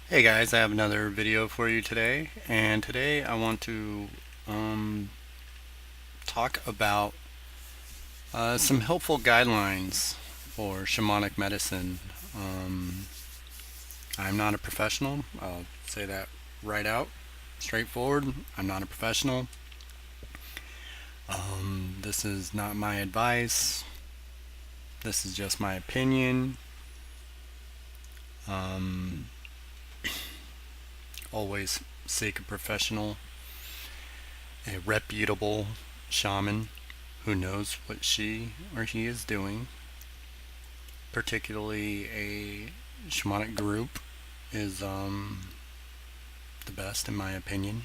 Hey guys, I have another video for you today, and today I want to talk about some helpful guidelines for shamanic medicine. Um, I'm not a professional. I'll say that right out, straightforward. I'm not a professional. This is not my advice. This is just my opinion. Um, Always seek a professional, a reputable shaman who knows what she or he is doing. Particularly a shamanic group is the best in my opinion.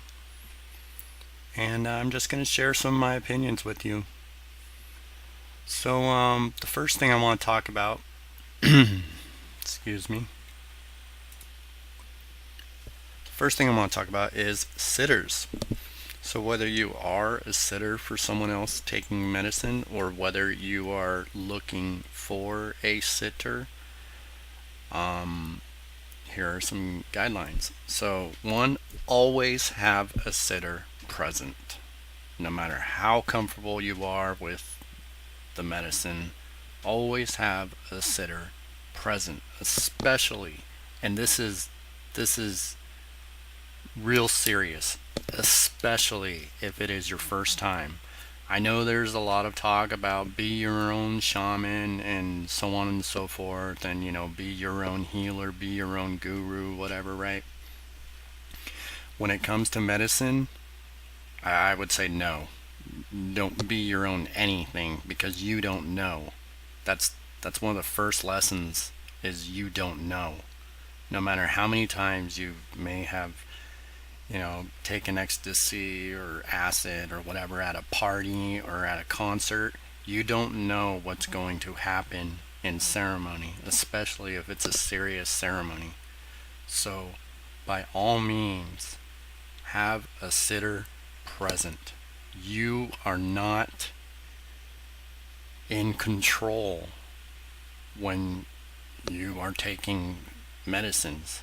And I'm just going to share some of my opinions with you. So the first thing I want to talk about, excuse me, the first thing I want to talk about is sitters. So whether you are a sitter for someone else taking medicine or whether you are looking for a sitter, here are some guidelines. So one, always have a sitter present. No matter how comfortable you are with the medicine, always have a sitter present, especially, and this is real serious, especially if it is your first time. I know there's a lot of talk about be your own shaman and so on and so forth, and be your own healer, be your own guru, whatever, right? When it comes to medicine, I would say no. Don't be your own anything because you don't know. That's one of the first lessons is you don't know. No matter how many times you may have taken ecstasy or acid or whatever at a party or at a concert, you don't know what's going to happen in ceremony, especially if it's a serious ceremony. So, by all means, have a sitter present. You are not in control when you are taking medicines.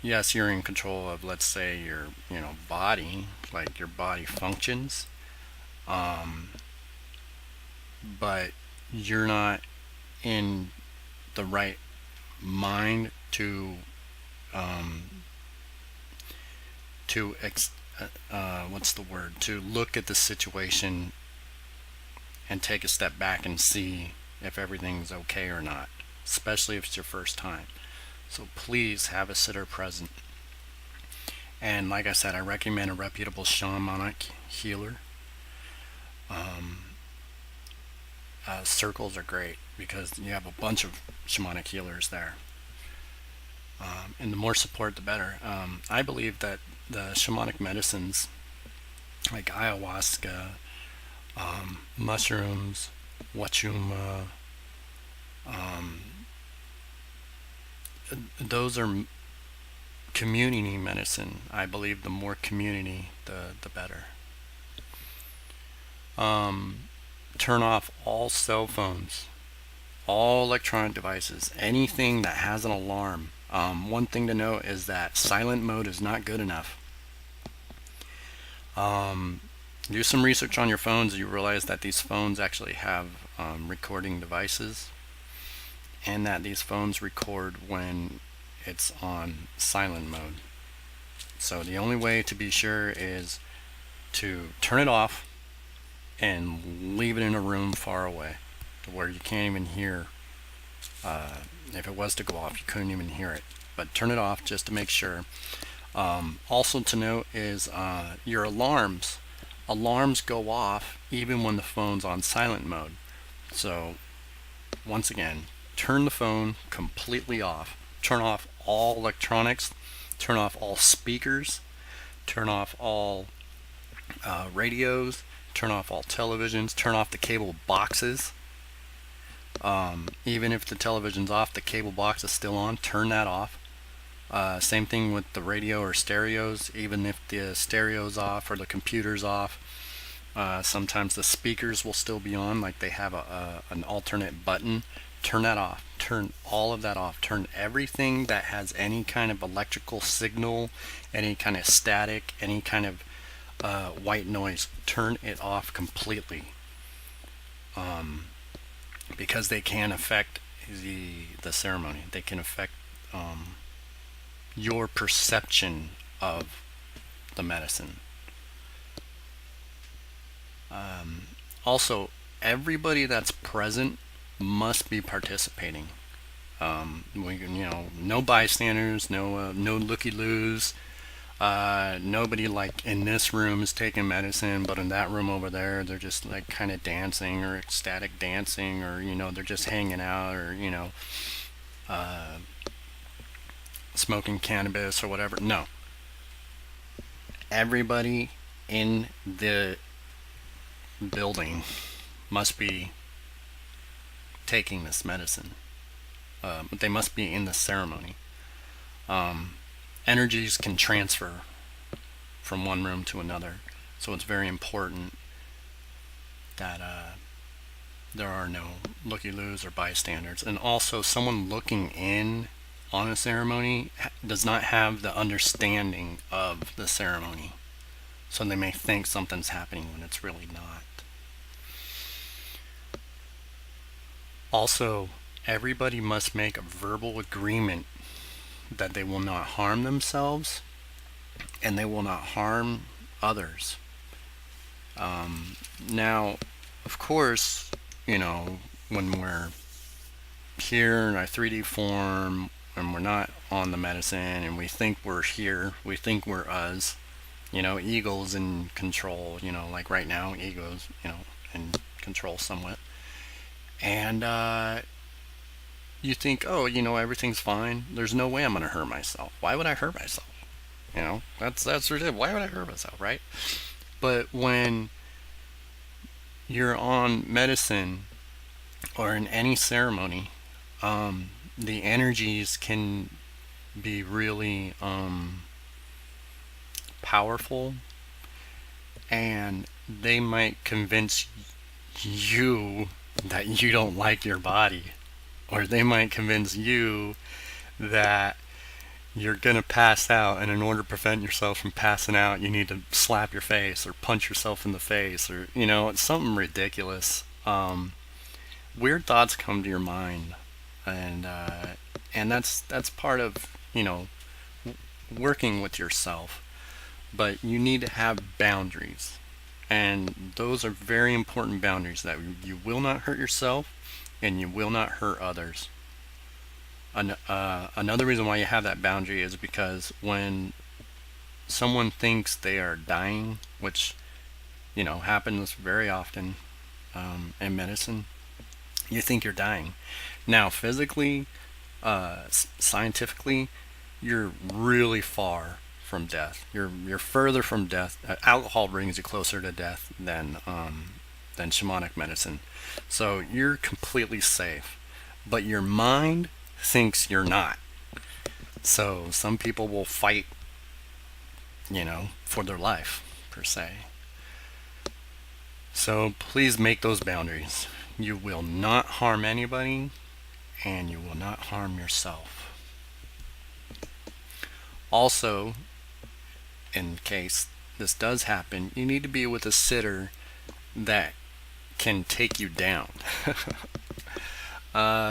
Yes, you're in control of, let's say, your body, like your body functions, um, but you're not in the right mind um, to what's the word, to look at the situation and take a step back and see if everything's okay or not, especially if it's your first time. So please have a sitter present. And like I said, I recommend a reputable shamanic healer. Um, Circles are great because you have a bunch of shamanic healers there. And the more support, the better. I believe that the shamanic medicines, like ayahuasca, mushrooms, wachuma, um, those are community medicine. I believe the more community, the better. Turn off all cell phones, all electronic devices, anything that has an alarm. One thing to note is that silent mode is not good enough. Do some research on your phones. You realize that these phones actually have recording devices, and that these phones record when it's on silent mode. So the only way to be sure is to turn it off and leave it in a room far away to where you can't even hear. If it was to go off, you couldn't even hear it. But turn it off just to make sure. Also to note is your alarms. Alarms go off even when the phone's on silent mode. So once again, turn the phone completely off. Turn off all electronics. Turn off all speakers. Turn off all radios. Turn off all televisions. Turn off the cable boxes. Even if the television's off, the cable box is still on. Turn that off. Same thing with the radio or stereos. Even if the stereo's off or the computer's off, sometimes the speakers will still be on. Like they have an alternate button turn that off. Turn all of that off. Turn everything that has any kind of electrical signal, any kind of static, any kind of white noise. Turn it off completely, because they can affect the ceremony. They can affect your perception of the medicine. Also, everybody that's present must be participating. No bystanders, no looky-loos. Nobody like in this room is taking medicine, but in that room over there, they're just like kind of dancing or ecstatic dancing, or they're just hanging out, or smoking cannabis or whatever. No, everybody in the building must be taking this medicine. But they must be in the ceremony. Energies can transfer from one room to another, so it's very important that there are no looky-loos or bystanders. And also, someone looking in on a ceremony does not have the understanding of the ceremony, so they may think something's happening when it's really not. Also, everybody must make a verbal agreement that they will not harm themselves and they will not harm others. Now, of course, when we're here in our 3D form and we're not on the medicine and we think we're here, we think we're us, ego's in control, like right now, ego's, in control somewhat. And you think, oh, everything's fine. There's no way I'm going to hurt myself. Why would I hurt myself? That's ridiculous. Why would I hurt myself, right? But when you're on medicine or in any ceremony, the energies can be really powerful, and they might convince you that you don't like your body, or they might convince you that you're gonna pass out, and in order to prevent yourself from passing out, you need to slap your face or punch yourself in the face, or it's something ridiculous. Weird thoughts come to your mind, and that's part of working with yourself. But you need to have boundaries, and those are very important boundaries, that you will not hurt yourself and you will not hurt others. Another reason why you have that boundary is because when someone thinks they are dying, which happens very often in medicine, you think you're dying. Now, physically, scientifically, you're really far from death. You're further from death. Alcohol brings you closer to death than shamanic medicine. So you're completely safe, but your mind thinks you're not. So some people will fight, for their life, per se. So please make those boundaries. You will not harm anybody, and you will not harm yourself. Also, in case this does happen, you need to be with a sitter that can take you down.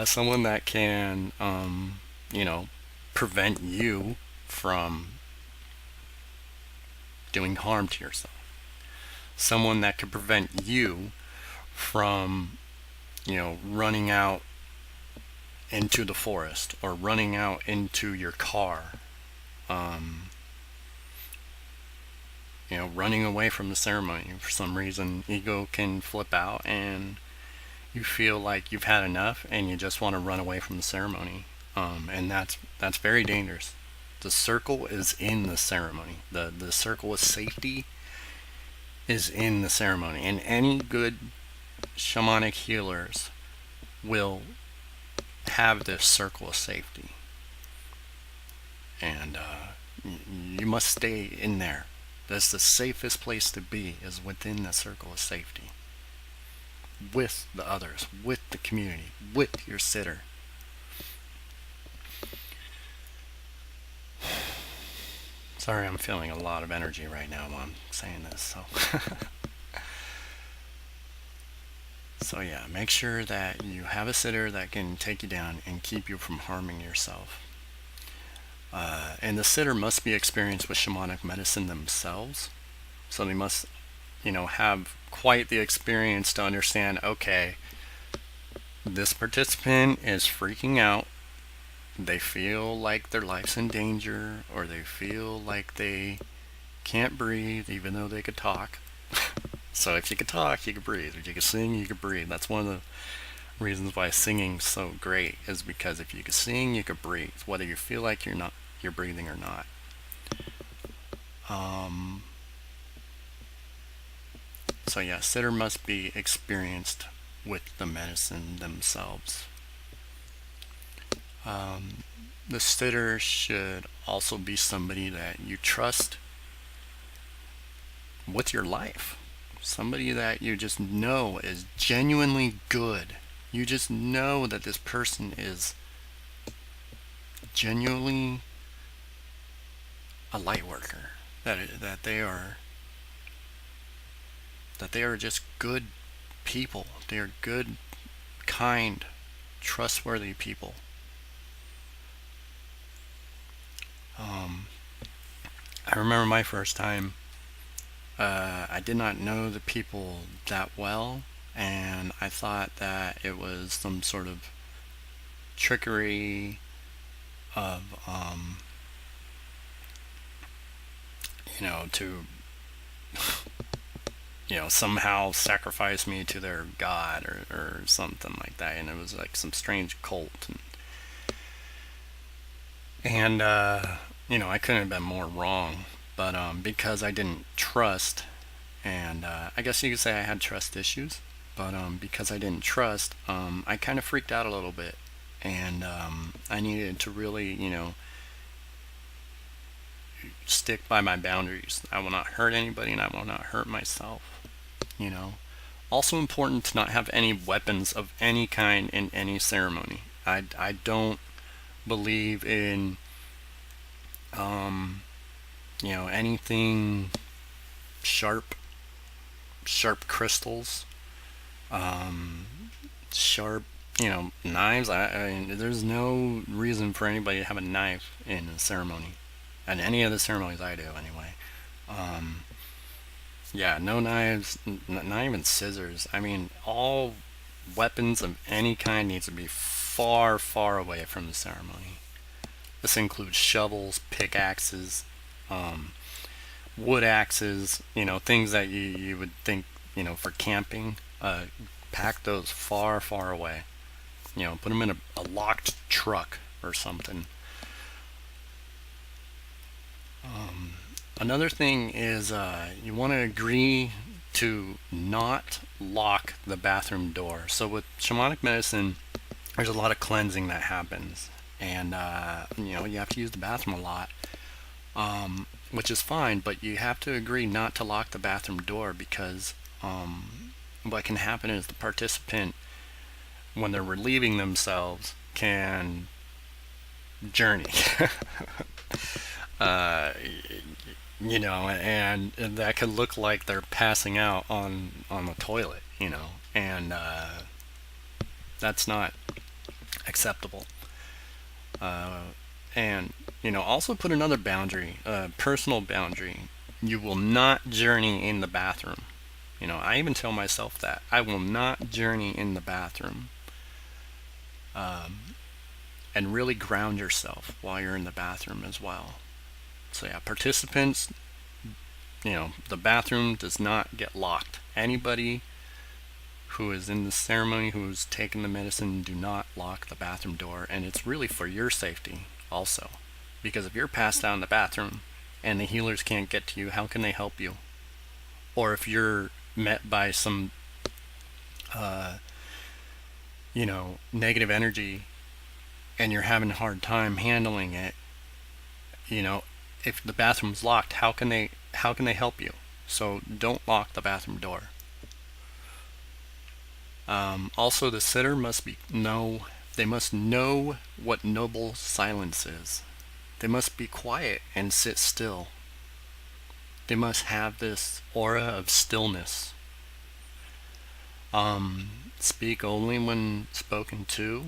Someone that can, prevent you from doing harm to yourself. Someone that can prevent you from, running out into the forest or running out into your car. Running away from the ceremony. For some reason, ego can flip out and you feel like you've had enough and you just want to run away from the ceremony. And that's very dangerous. The circle is in the ceremony. The circle of safety is in the ceremony. And any good shamanic healers will have this circle of safety. And you must stay in there. That's the safest place to be, is within the circle of safety. with the others, with the community, with your sitter. Sorry, I'm feeling a lot of energy right now while I'm saying this. So yeah, make sure that you have a sitter that can take you down and keep you from harming yourself. And the sitter must be experienced with shamanic medicine themselves. So they must, have quite the experience to understand, okay, this participant is freaking out. They feel like their life's in danger, or they feel like they can't breathe even though they could talk. So if you could talk, you could breathe. If you could sing, you could breathe. That's one of the reasons why singing's so great, is because if you could sing, you could breathe, whether you feel like you're breathing or not. So yeah, sitter must be experienced with the medicine themselves. The sitter should also be somebody that you trust with your life. Somebody that you just know is genuinely good. You just know that this person is genuinely a light worker. That they are just good people. They are good, kind, trustworthy people. I remember my first time. I did not know the people that well, and I thought that it was some sort of trickery of, to, somehow sacrifice me to their god, or something like that, and it was like some strange cult, and I couldn't have been more wrong, but because I didn't trust, and I guess you could say I had trust issues, but because I didn't trust, I kind of freaked out a little bit, and I needed to really, stick by my boundaries. I will not hurt anybody, and I will not hurt myself. Also important to not have any weapons of any kind in any ceremony. I don't believe in anything sharp crystals, sharp knives. I mean, there's no reason for anybody to have a knife in a ceremony, and any of the ceremonies I do anyway. Yeah, no knives, not even scissors. I mean, all weapons of any kind needs to be far, far away from the ceremony. This includes shovels, pickaxes, wood axes, things that you would think, for camping. Pack those far, far away. Put them in a locked truck or something. Another thing is you want to agree to not lock the bathroom door. So with shamanic medicine, there's a lot of cleansing that happens, and you have to use the bathroom a lot, which is fine, but you have to agree not to lock the bathroom door, because what can happen is the participant, when they're relieving themselves, can journey. And that could look like they're passing out on the toilet, and that's not acceptable. And also put another boundary, personal boundary. You will not journey in the bathroom. I even tell myself that I will not journey in the bathroom. And really ground yourself while you're in the bathroom as well. So yeah, participants, the bathroom does not get locked. Anybody who is in the ceremony, who's taken the medicine, do not lock the bathroom door. And it's really for your safety also. Because if you're passed out in the bathroom and the healers can't get to you, how can they help you? Or if you're met by some, negative energy, and you're having a hard time handling it, if the bathroom's locked, how can they help you? So don't lock the bathroom door. Also, the sitter must be know. They must know what noble silence is. They must be quiet and sit still. They must have this aura of stillness. Speak only when spoken to,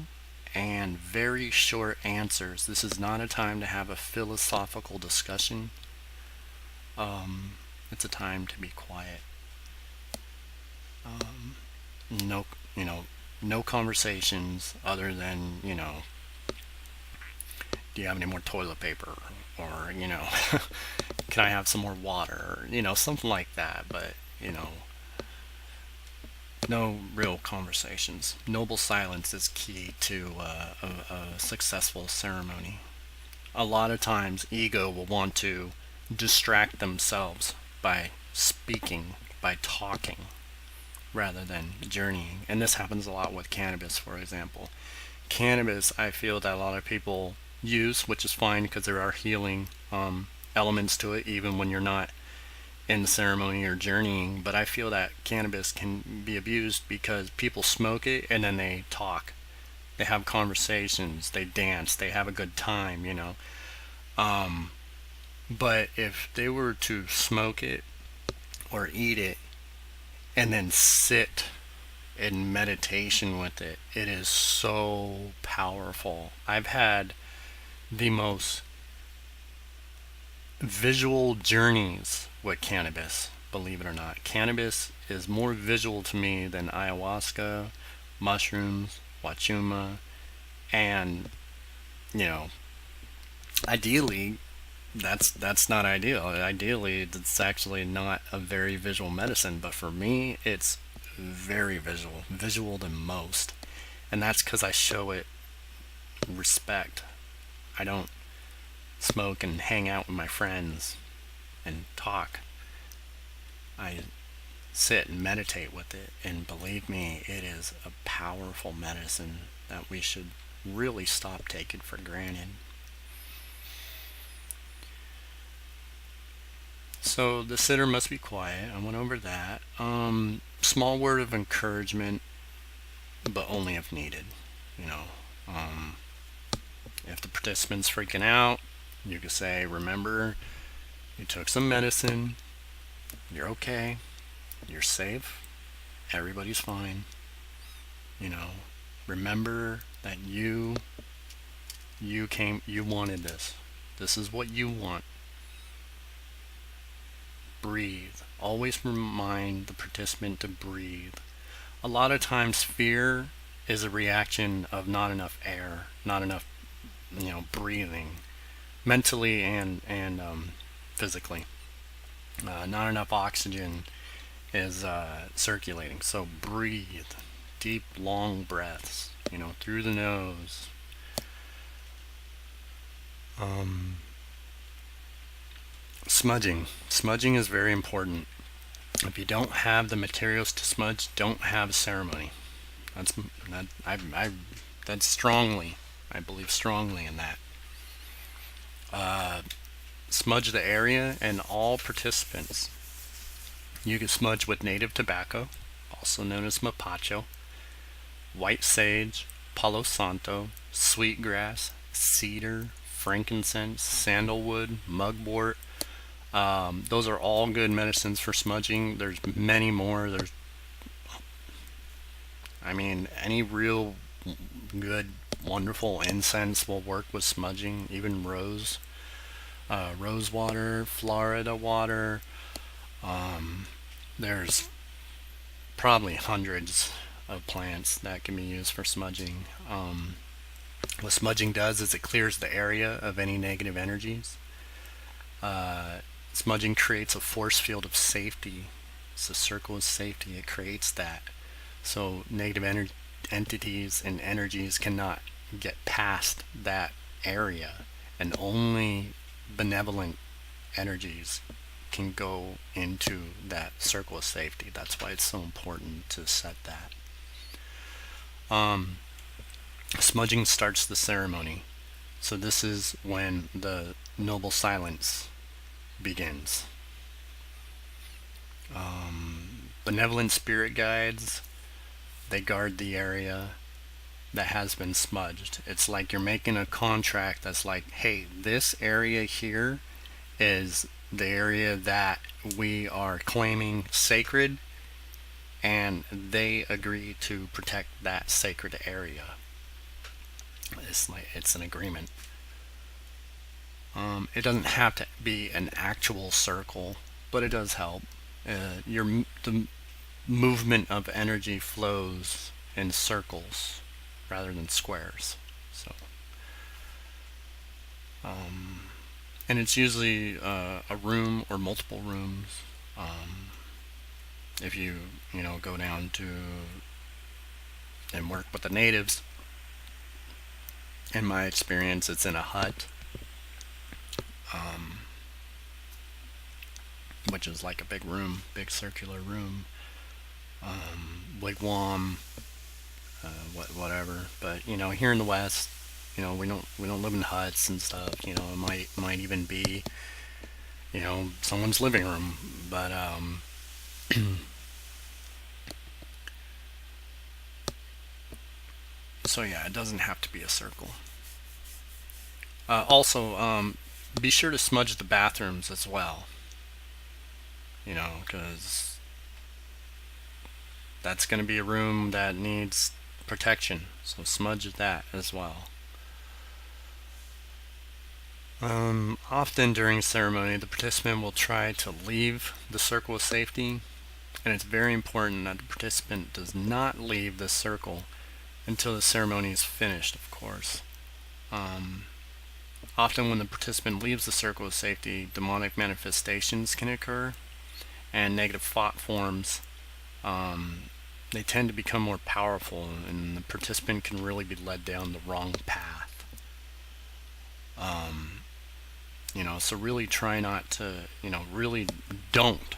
and very short answers. This is not a time to have a philosophical discussion. It's a time to be quiet. No, no conversations other than, do you have any more toilet paper? Or, can I have some more water? Something like that. But, no real conversations. Noble silence is key to a successful ceremony. A lot of times, ego will want to distract themselves by speaking, by talking, rather than journeying. And this happens a lot with cannabis, for example. Cannabis, I feel that a lot of people use, which is fine because there are healing elements to it, even when you're not in the ceremony or journeying. But I feel that cannabis can be abused because people smoke it and then they talk. They have conversations, they dance, they have a good time, But if they were to smoke it or eat it and then sit in meditation with it, it is so powerful. I've had the most visual journeys with cannabis, believe it or not. Cannabis is more visual to me than ayahuasca, mushrooms, wachuma, and, ideally, that's not ideal. Ideally, it's actually not a very visual medicine, but for me, it's very visual than most. And that's because I show it respect. I don't smoke and hang out with my friends and talk. I sit and meditate with it, and believe me, it is a powerful medicine that we should really stop taking for granted. So the sitter must be quiet. I went over that. Small word of encouragement, but only if needed. You know, um, if the participant's freaking out, you could say, "Remember, you took some medicine. You're okay. You're safe. Everybody's fine. You know, remember that you wanted this. This is what you want. Breathe. Always remind the participant to breathe. A lot of times, fear is a reaction of not enough air, not enough, breathing, mentally and physically. Not enough oxygen is circulating. So breathe, deep, long breaths. Through the nose. Um, Smudging is very important. If you don't have the materials to smudge, don't have a ceremony. That's strongly. I believe strongly in that. Uh, Smudge the area and all participants. You can smudge with native tobacco, also known as mapacho, white sage, palo santo, sweetgrass, cedar, frankincense, sandalwood, mugwort. Those are all good medicines for smudging. There's many more. Any real good, wonderful incense will work with smudging. Even rose water, Florida water. There's probably hundreds of plants that can be used for smudging. What smudging does is it clears the area of any negative energies. Uh, Smudging creates a force field of safety. It's a circle of safety. It creates that. So negative entities and energies cannot get past that area, and only benevolent energies can go into that circle of safety. That's why it's so important to set that. Um, Smudging starts the ceremony. So this is when the noble silence begins. Benevolent spirit guides, they guard the area that has been smudged. It's like you're making a contract that's like, hey, this area here is the area that we are claiming sacred, and they agree to protect that sacred area. It's an agreement. It doesn't have to be an actual circle, but it does help. The movement of energy flows in circles rather than squares. So, and it's usually a room or multiple rooms. If you go down to and work with the natives, in my experience, it's in a hut, which is like a big room, big circular room, wigwam, whatever. But here in the West, we don't live in huts and stuff. It might even be someone's living room, but so yeah, it doesn't have to be a circle. Also, be sure to smudge the bathrooms as well. Because that's going to be a room that needs protection. So smudge that as well. Often during ceremony, the participant will try to leave the circle of safety, and it's very important that the participant does not leave the circle until the ceremony is finished, of course. Often when the participant leaves the circle of safety, demonic manifestations can occur, and negative thought forms, they tend to become more powerful, and the participant can really be led down the wrong path. So really try not to, really don't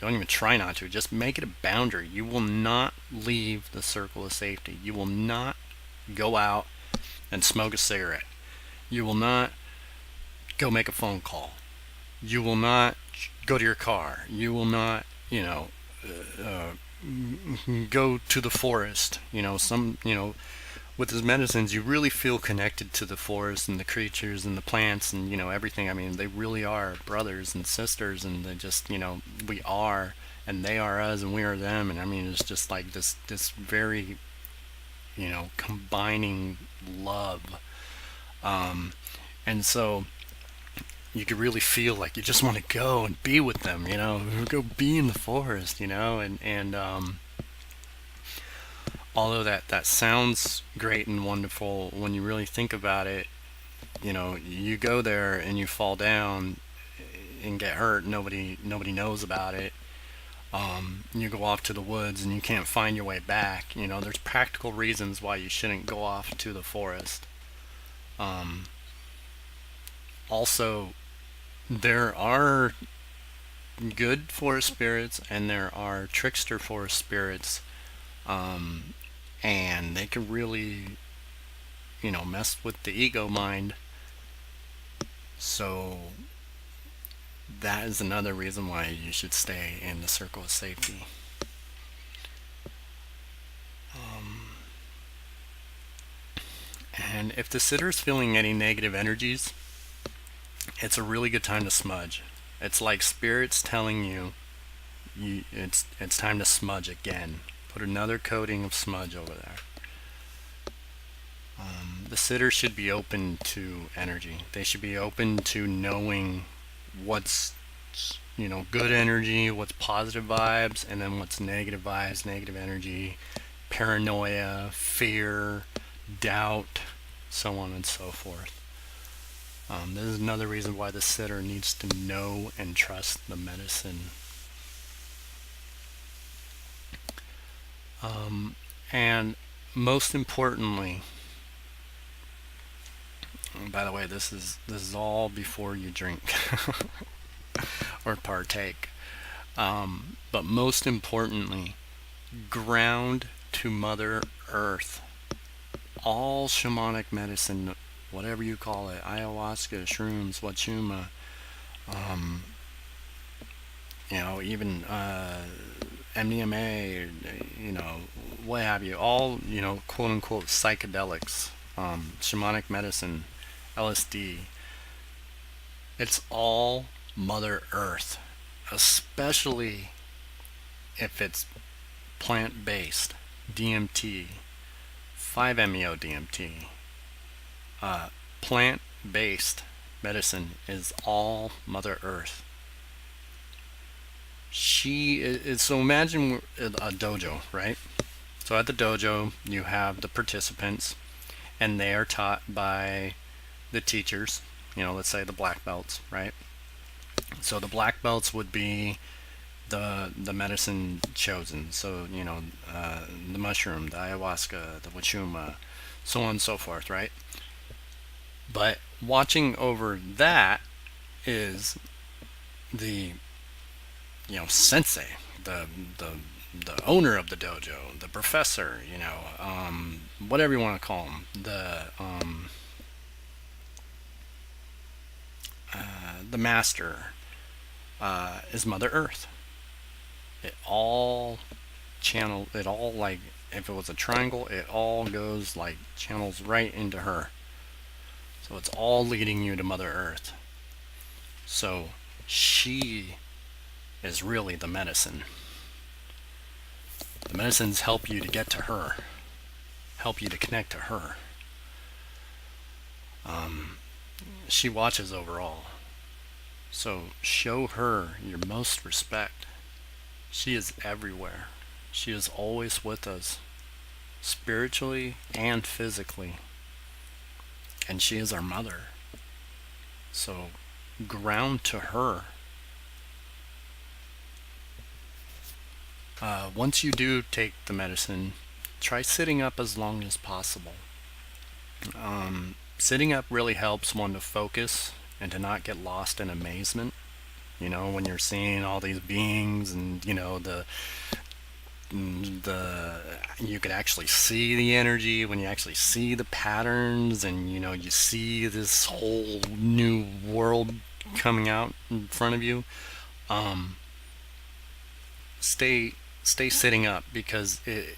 even try not to, just make it a boundary. You will not leave the circle of safety. You will not go out and smoke a cigarette. You will not go make a phone call. You will not go to your car. You will not, go to the forest. With his medicines, you really feel connected to the forest and the creatures and the plants and, everything. I mean, they really are brothers and sisters, and they just, we are, and they are us, and we are them. And I mean, it's just like this very, combining love. And so you could really feel like you just want to go and be with them, go be in the forest, and although that sounds great and wonderful, when you really think about it, you go there and you fall down and get hurt. Nobody knows about it. You go off to the woods and you can't find your way back. There's practical reasons why you shouldn't go off to the forest. Also, there are good forest spirits and there are trickster forest spirits, and they can really, mess with the ego mind. So that is another reason why you should stay in the circle of safety. And if the sitter is feeling any negative energies, it's a really good time to smudge. It's like spirits telling you, it's time to smudge again. Put another coating of smudge over there. The sitter should be open to energy. They should be open to knowing what's good energy, what's positive vibes, and then what's negative vibes, negative energy, paranoia, fear, doubt, so on and so forth. This is another reason why the sitter needs to know and trust the medicine. And most importantly, by the way, this is all before you drink or partake. But most importantly, ground to Mother Earth. All shamanic medicine, whatever you call it, ayahuasca, shrooms, wachuma, even MDMA, what have you, all, quote unquote psychedelics, shamanic medicine, LSD, it's all Mother Earth, especially if it's plant based. DMT, 5-MeO DMT, plant based medicine is all Mother Earth. She is, so imagine a dojo, right? So at the dojo, you have the participants, and they are taught by the teachers, let's say the black belts, right? So the black belts would be the medicine chosen. So, the mushroom, the ayahuasca, the wachuma, so on and so forth, right? But watching over that is the, sensei, the the owner of the dojo, the professor, whatever you want to call him, the master, is Mother Earth. It all it all, like, if it was a triangle, it all goes like channels right into her. So it's all leading you to Mother Earth. So she is really the medicine. The medicines help you to get to her, help you to connect to her. She watches over all. So show her your most respect. She is everywhere. She is always with us, spiritually and physically. And she is our mother. So ground to her. Once you do take the medicine, try sitting up as long as possible. Sitting up really helps one to focus and to not get lost in amazement. When you're seeing all these beings, and the you can actually see the energy, when you actually see the patterns, and you see this whole new world coming out in front of you. Stay sitting up, because it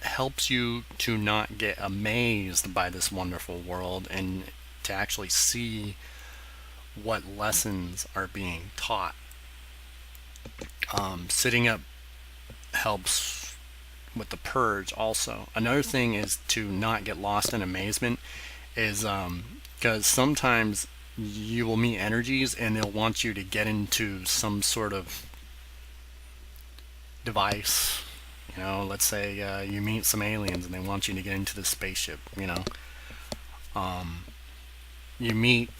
helps you to not get amazed by this wonderful world, and to actually see what lessons are being taught. Sitting up helps with the purge also. Another thing is to not get lost in amazement, is because sometimes you will meet energies and they'll want you to get into some sort of device. Let's say you meet some aliens and they want you to get into the spaceship. You meet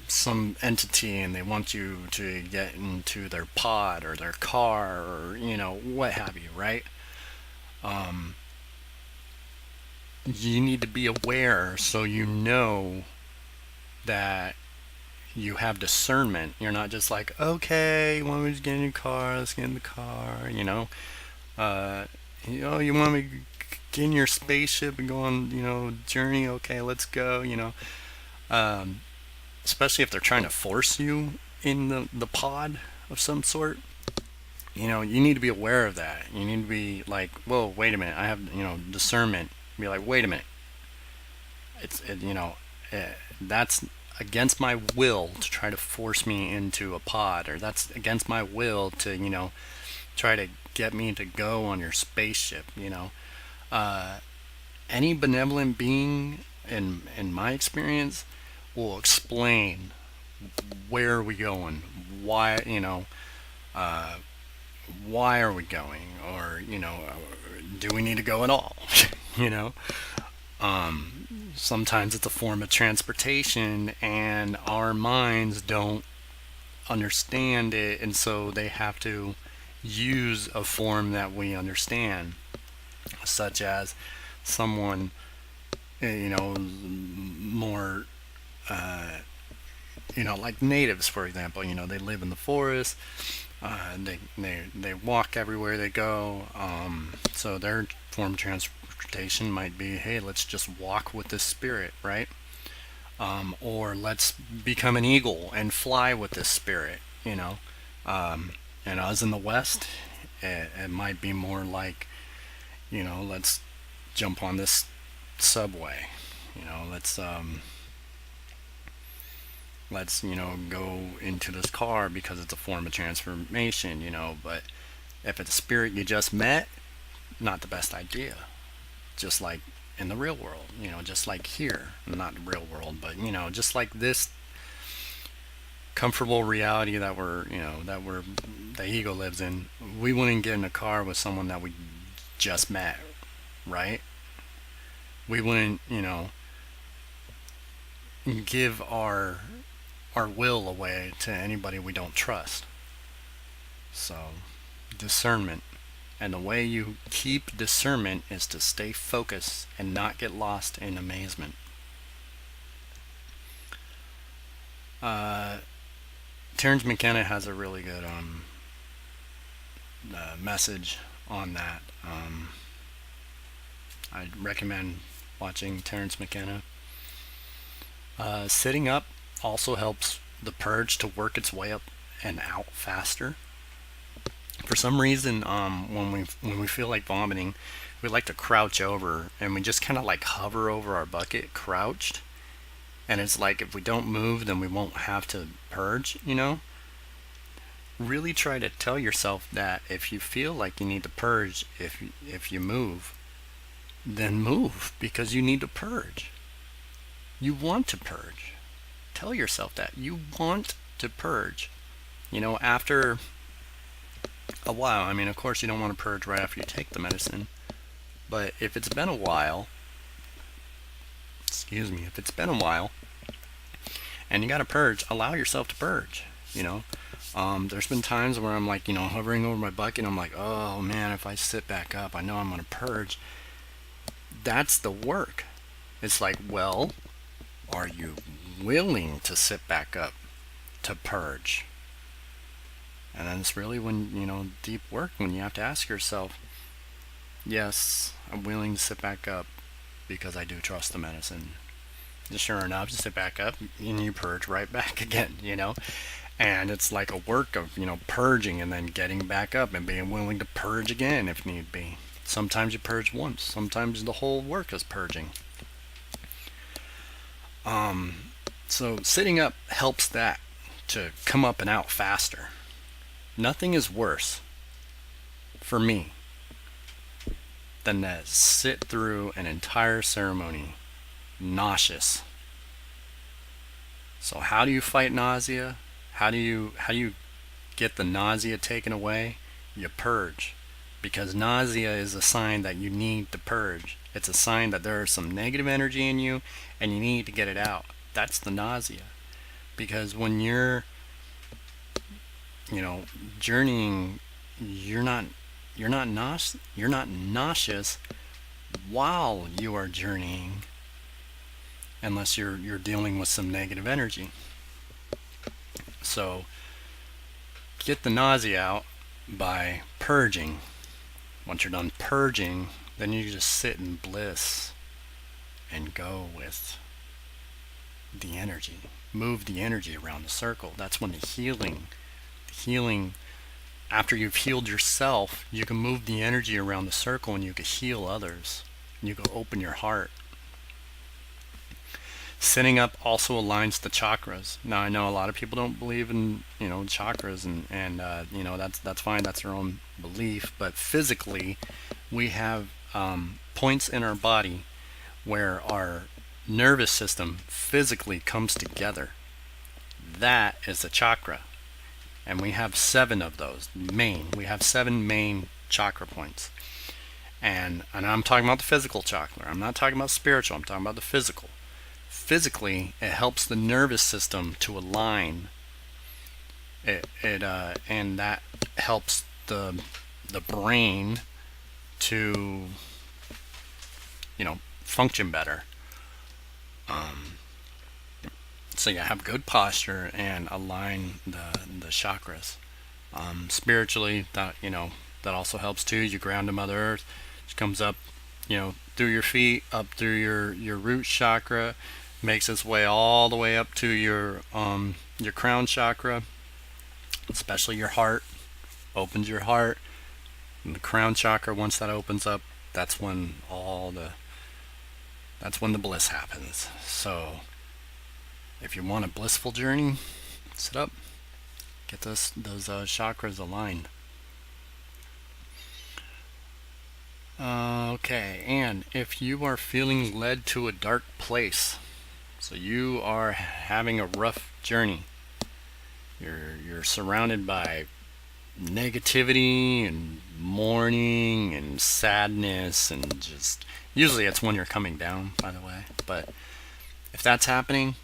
some entity and they want you to get into their pod or their car, or what have you, right? You need to be aware, so that you have discernment. You're not just like, okay, you want me to get in your car, let's get in the car. You want me to get in your spaceship and go on journey, okay, let's go. Especially if they're trying to force you in the pod of some sort. You need to be aware of that. You need to be like, whoa, wait a minute, I have discernment. Be like, wait a minute, that's against my will to try to force me into a pod, or that's against my will to try to get me to go on your spaceship. Any benevolent being, in my experience, will explain where are we going, why why are we going, or do we need to go at all? Sometimes it's a form of transportation and our minds don't understand it, and so they have to use a form that we understand, such as someone more like natives, for example. They live in the forest. They walk everywhere they go. So their form of transportation might be, hey, let's just walk with this spirit, right? Or let's become an eagle and fly with this spirit. And us in the West, it might be more like, let's jump on this subway. Let's go into this car because it's a form of transformation. But if it's a spirit you just met, not the best idea. Just like in the real world, just like here, not the real world, but just like this comfortable reality that the ego lives in. We wouldn't get in a car with someone that we just met, right? We wouldn't give our will away to anybody we don't trust. So, discernment. And the way you keep discernment is to stay focused and not get lost in amazement. Terrence McKenna has a really good message on that. I recommend watching Terrence McKenna. Sitting up also helps the purge to work its way up and out faster. For some reason, when we feel like vomiting, we like to crouch over, and we just kind of like hover over our bucket, crouched. And it's like if we don't move, then we won't have to purge. Really try to tell yourself that if you feel like you need to purge, if you move, then move, because you need to purge. You want to purge. Tell yourself that you want to purge. After a while, I mean, of course you don't want to purge right after you take the medicine, but if it's been a while, if it's been a while and you got to purge, allow yourself to purge. There's been times where I'm like, hovering over my bucket, and I'm like, oh man, if I sit back up, I know I'm going to purge. That's the work. It's like, well, are you willing to sit back up to purge? And then it's really when, deep work, when you have to ask yourself, yes, I'm willing to sit back up because I do trust the medicine. Sure enough, you sit back up and you purge right back again, And it's like a work of, purging and then getting back up and being willing to purge again if need be. Sometimes you purge once. Sometimes the whole work is purging. So sitting up helps that to come up and out faster. Nothing is worse for me than to sit through an entire ceremony nauseous. So how do you fight nausea? How do you get the nausea taken away? You purge. Because nausea is a sign that you need to purge. It's a sign that there is some negative energy in you and you need to get it out. That's the nausea. Because when you're journeying, you're not nauseous while you are journeying, unless you're dealing with some negative energy. So get the nausea out by purging. Once you're done purging, then you just sit in bliss and go with the energy. Move the energy around the circle. That's when the healing, after you've healed yourself, you can move the energy around the circle and you can heal others. You can open your heart. Sitting up also aligns the chakras. Now I know a lot of people don't believe in chakras, and that's fine. That's their own belief. But physically, we have points in our body where our nervous system physically comes together. That is a chakra, and we have 7 of those main. We have 7 main chakra points, and I'm talking about the physical chakra. I'm not talking about spiritual. I'm talking about the physical. Physically, it helps the nervous system to align. And that helps the brain to function better. So you have good posture and align the chakras. Spiritually, that also helps too. You ground to Mother Earth. It comes up, through your feet, up through your root chakra, makes its way all the way up to your crown chakra, especially your heart. opens your heart, and the crown chakra. Once that opens up, that's when the bliss happens. So if you want a blissful journey, sit up, get those chakras aligned. Okay, and if you are feeling led to a dark place, so you are having a rough journey, you're surrounded by negativity and mourning and sadness, and just usually it's when you're coming down, by the way, but if that's happening,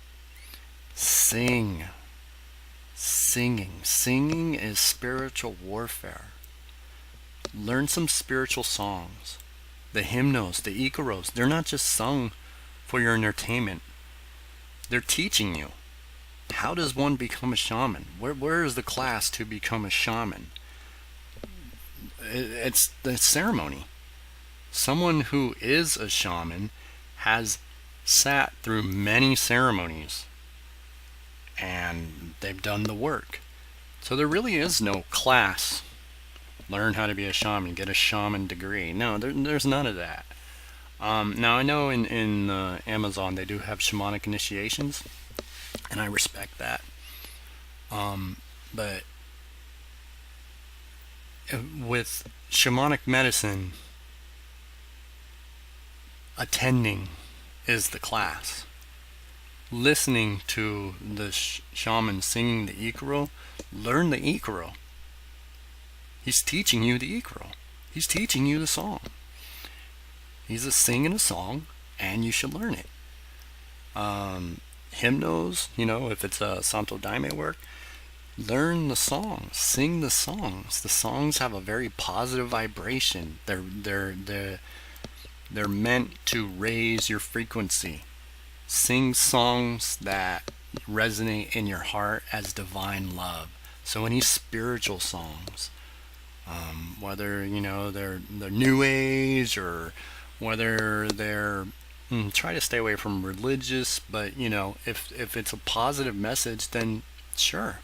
sing. Singing is spiritual warfare. Learn some spiritual songs. The hymnos, the ikuros, they're not just sung for your entertainment. They're teaching you. How does one become a shaman? Where is the class to become a shaman? It's the ceremony. Someone who is a shaman has sat through many ceremonies and they've done the work. So there really is no class. Learn how to be a shaman, get a shaman degree. No, there's none of that. Now I know in Amazon they do have shamanic initiations, and I respect that. But with shamanic medicine, attending is the class. Listening to the shaman singing the ikura, learn the ikura. He's teaching you the ikura. He's teaching you the song. He's singing a song, and you should learn it. Hymnos, if it's a Santo Daime work, learn the songs, sing the songs. The songs have a very positive vibration. They're meant to raise your frequency. Sing songs that resonate in your heart as divine love. So any spiritual songs, whether they're new age or whether they're try to stay away from religious, but if it's a positive message, then sure,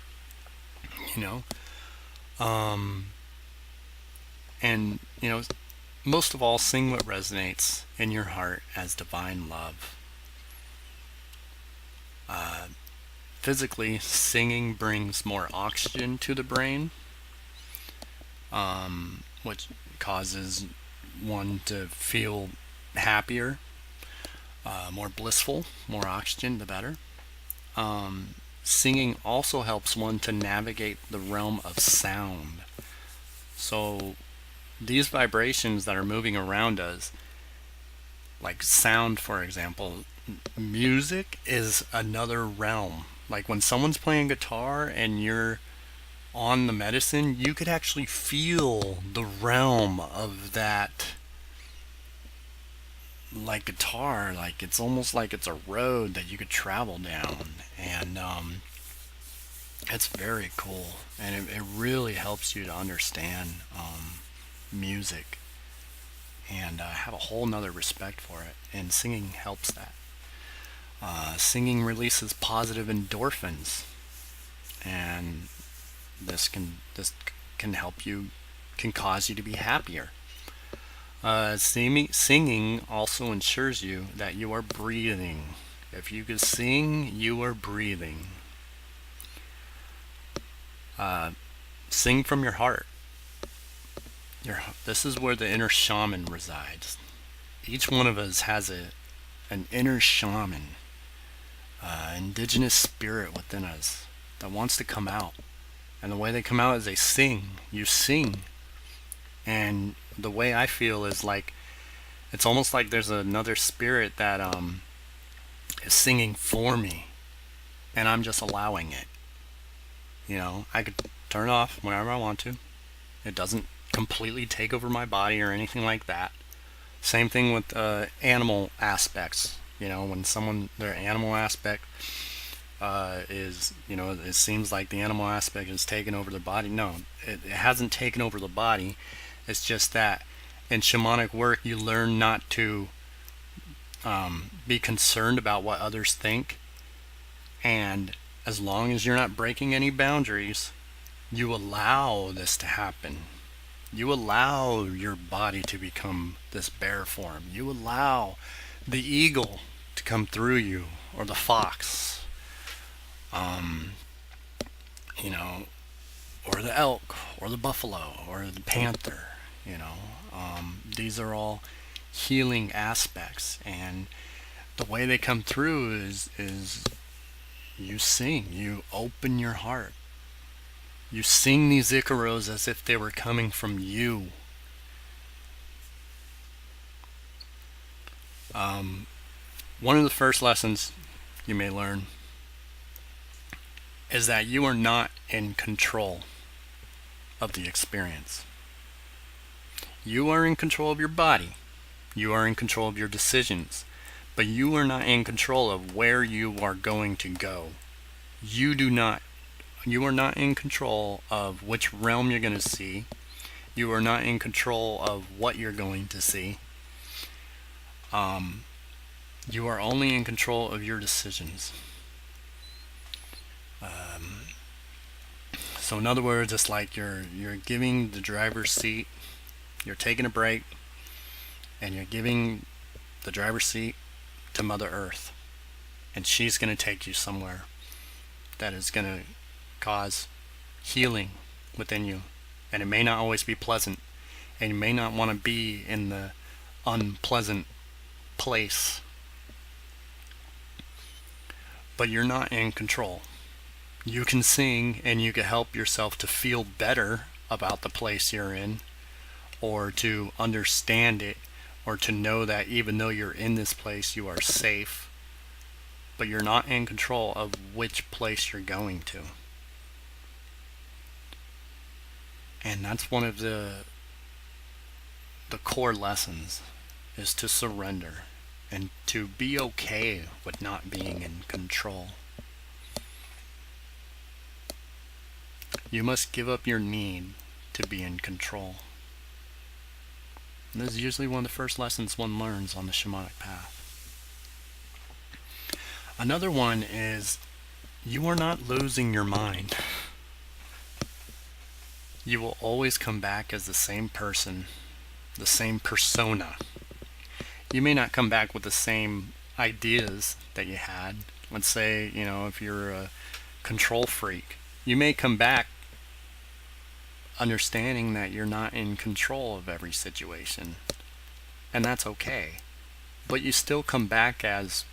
and most of all, sing what resonates in your heart as divine love. Physically, singing brings more oxygen to the brain, which causes one to feel happier, more blissful. More oxygen, the better. Singing also helps one to navigate the realm of sound. So these vibrations that are moving around us, like sound, for example, music is another realm. Like when someone's playing guitar and you're on the medicine, you could actually feel the realm of that, like guitar. Like it's almost like it's a road that you could travel down, and it's very cool, and it really helps you to understand music and have a whole nother respect for it, and singing helps that. Singing releases positive endorphins, and this can help you, can cause you to be happier. Singing also ensures you that you are breathing. If you can sing, you are breathing. Sing from your heart. This is where the inner shaman resides. Each one of us has an inner shaman, indigenous spirit within us that wants to come out. And the way they come out is they sing. You sing. And the way I feel is like, it's almost like there's another spirit that is singing for me, and I'm just allowing it. I could turn off whenever I want to. It doesn't completely take over my body or anything like that. Same thing with animal aspects. When their animal aspect is, it seems like the animal aspect is taking over their body. No, it hasn't taken over the body. It's just that in shamanic work, you learn not to be concerned about what others think. And as long as you're not breaking any boundaries, You allow this to happen. You allow your body to become this bear form. You allow the eagle to come through you, or the fox, um, you know, or the elk, or the buffalo, or the panther. These are all healing aspects, and the way they come through is you sing, you open your heart, you sing these ikaros as if they were coming from you. One of the first lessons you may learn is that you are not in control of the experience. You are in control of your body. You are in control of your decisions. But you are not in control of where you are going to go. You are not in control of which realm you're going to see. You are not in control of what you're going to see. You are only in control of your decisions. So in other words, it's like you're giving the driver's seat, you're taking a break, and you're giving the driver's seat to Mother Earth. And she's going to take you somewhere that is going to cause healing within you. And it may not always be pleasant. And you may not want to be in the unpleasant place. But you're not in control. You can sing and you can help yourself to feel better about the place you're in, or to understand it, or to know that even though you're in this place, you are safe, but you're not in control of which place you're going to. And that's one of the core lessons, is to surrender and to be okay with not being in control. You must give up your need to be in control. And this is usually one of the first lessons one learns on the shamanic path. Another one is, you are not losing your mind. You will always come back as the same person, the same persona. You may not come back with the same ideas that you had. Let's say, if you're a control freak, you may come back understanding that you're not in control of every situation. And that's okay. But you still come back as,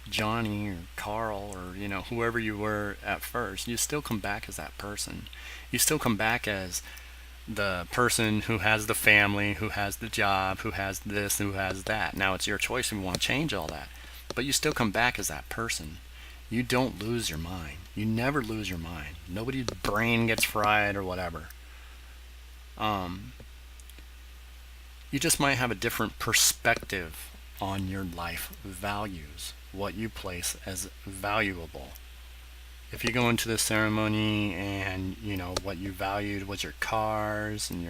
Johnny or Carl or, whoever you were at first. You still come back as that person. You still come back as the person who has the family, who has the job, who has this, who has that. Now it's your choice if you want to change all that. But you still come back as that person. You don't lose your mind. You never lose your mind. Nobody's brain gets fried or whatever. You just might have a different perspective on your life values, what you place as valuable. If you go into the ceremony and, what you valued was your cars and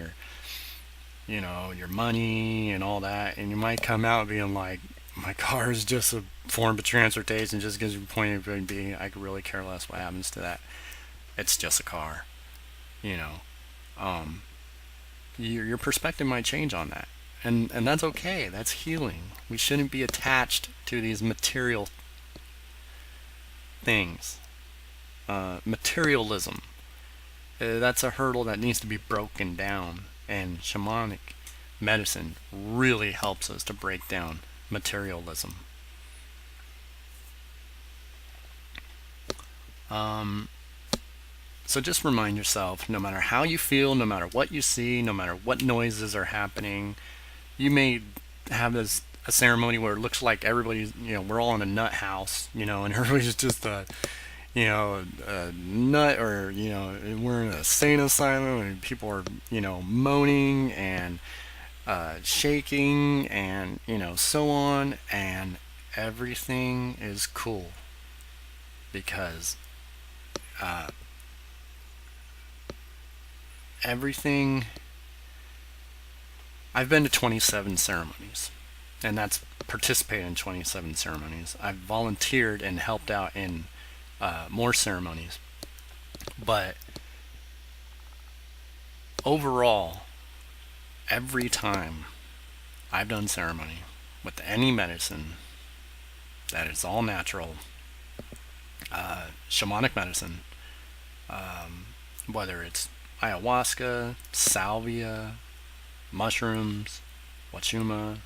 your money and all that, and you might come out being like, my car is just a form of transportation, just gives you a point of being, I could really care less what happens to that. It's just a car. Your perspective might change on that. And that's okay. That's healing. We shouldn't be attached to these material things. Materialism. That's a hurdle that needs to be broken down. And shamanic medicine really helps us to break down materialism. So just remind yourself, no matter how you feel, no matter what you see, no matter what noises are happening, you may have a ceremony where it looks like everybody's, we're all in a nut house, and everybody's just a nut, or, we're in a sane asylum and people are, moaning and shaking and, so on, and everything is cool because everything. I've been to 27 ceremonies, and that's participated in 27 ceremonies. I've volunteered and helped out in more ceremonies. But overall, every time I've done ceremony with any medicine that is all natural, shamanic medicine, whether it's ayahuasca, salvia, mushrooms, wachuma,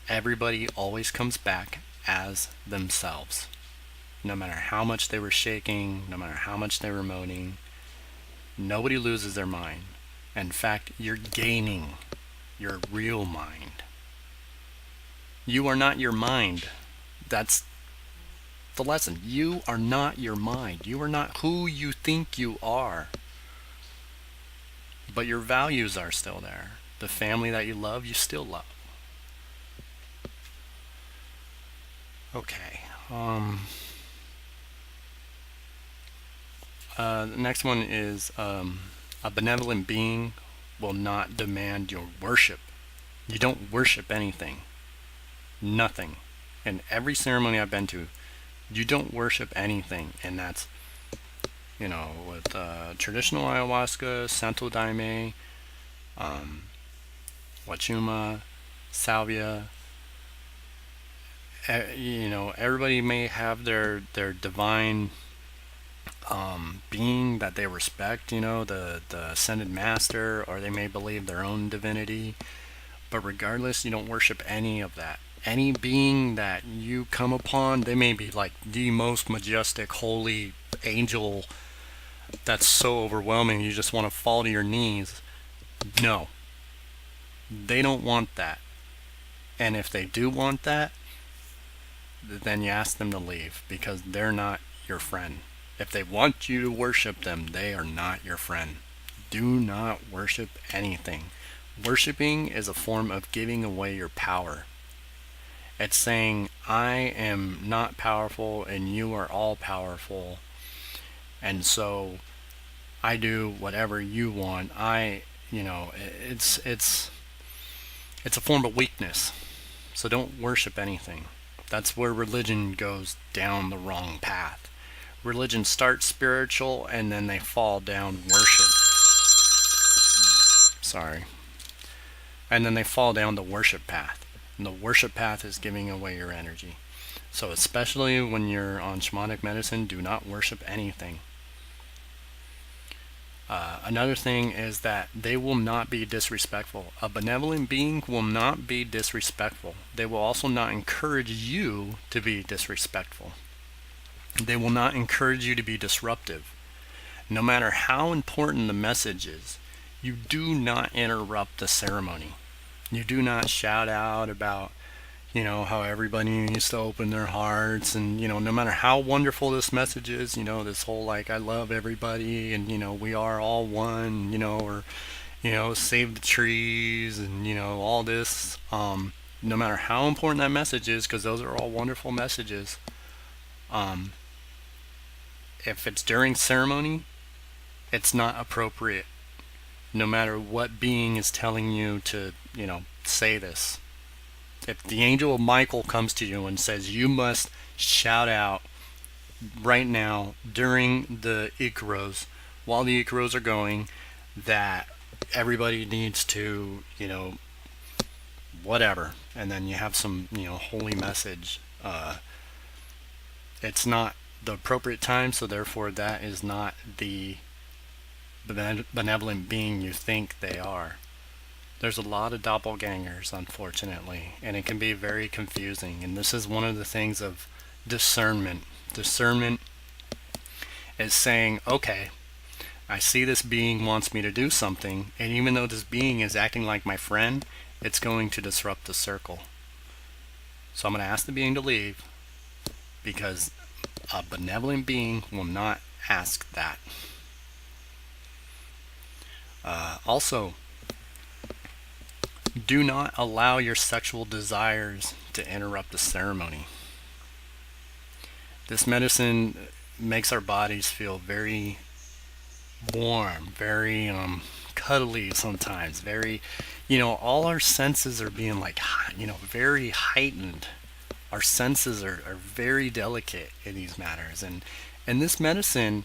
everybody always comes back as themselves. No matter how much they were shaking, no matter how much they were moaning, nobody loses their mind. In fact, you're gaining your real mind. You are not your mind. That's the lesson. You are not your mind. You are not who you think you are. But your values are still there. The family that you love, you still love. Okay. The next one is a benevolent being will not demand your worship. You don't worship anything. Nothing. In every ceremony I've been to, you don't worship anything. And that's, with traditional ayahuasca, santo daime, wachuma, salvia, everybody may have their divine being that they respect, the ascended master, or they may believe their own divinity. But regardless, you don't worship any of that. Any being that you come upon, they may be like the most majestic, holy angel that's so overwhelming you just want to fall to your knees. No, they don't want that. And if they do want that, then you ask them to leave, because they're not your friend. If they want you to worship them, they are not your friend. Do not worship anything. Worshipping is a form of giving away your power. It's saying, I am not powerful and you are all powerful, and so I do whatever you want. It's a form of weakness. So don't worship anything. That's where religion goes down the wrong path. Religion starts spiritual and then they fall down worship. Sorry. And then they fall down the worship path. And the worship path is giving away your energy. So especially when you're on shamanic medicine, do not worship anything. Another thing is that they will not be disrespectful. A benevolent being will not be disrespectful. They will also not encourage you to be disrespectful. They will not encourage you to be disruptive. No matter how important the message is, you do not interrupt the ceremony. You do not shout out about, how everybody needs to open their hearts, and, no matter how wonderful this message is, this whole, I love everybody, and, we are all one, or, save the trees, and, all this, no matter how important that message is, because those are all wonderful messages, if it's during ceremony, it's not appropriate, no matter what being is telling you to, say this. If the angel of Michael comes to you and says you must shout out right now during the ikuras, while the ikuras are going, that everybody needs to, whatever, and then you have some, holy message, it's not the appropriate time, so therefore that is not the benevolent being you think they are. There's a lot of doppelgangers, unfortunately, and it can be very confusing. And this is one of the things of discernment. Discernment is saying, okay, I see this being wants me to do something, and even though this being is acting like my friend, it's going to disrupt the circle. So I'm going to ask the being to leave, because a benevolent being will not ask that. Also, do not allow your sexual desires to interrupt the ceremony. This medicine makes our bodies feel very warm, very cuddly sometimes, very, all our senses are being very heightened. Our senses are very delicate in these matters. And this medicine,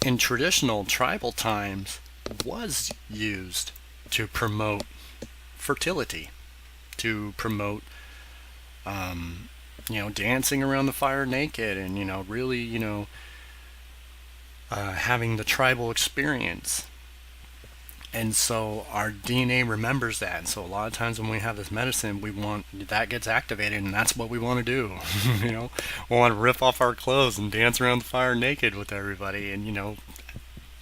in traditional tribal times was used to promote fertility, to promote, dancing around the fire naked, and really, having the tribal experience. And so our DNA remembers that. And so a lot of times when we have this medicine, we want that gets activated, and that's what we want to do. We want to rip off our clothes and dance around the fire naked with everybody, and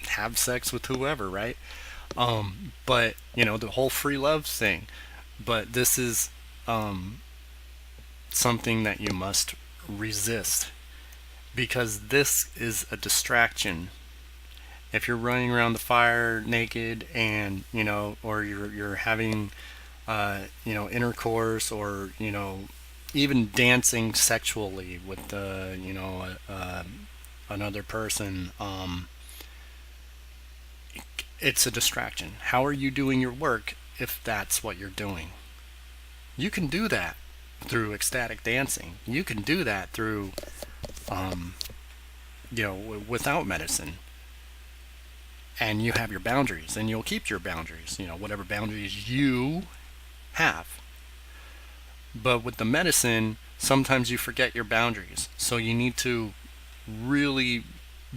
have sex with whoever, right? But the whole free love thing. But this is something that you must resist, because this is a distraction. If you're running around the fire naked, and or you're having intercourse, or even dancing sexually with another person, it's a distraction. How are you doing your work if that's what you're doing? You can do that through ecstatic dancing. You can do that through without medicine. And you have your boundaries, and you'll keep your boundaries, whatever boundaries you have. But with the medicine, sometimes you forget your boundaries. So you need to really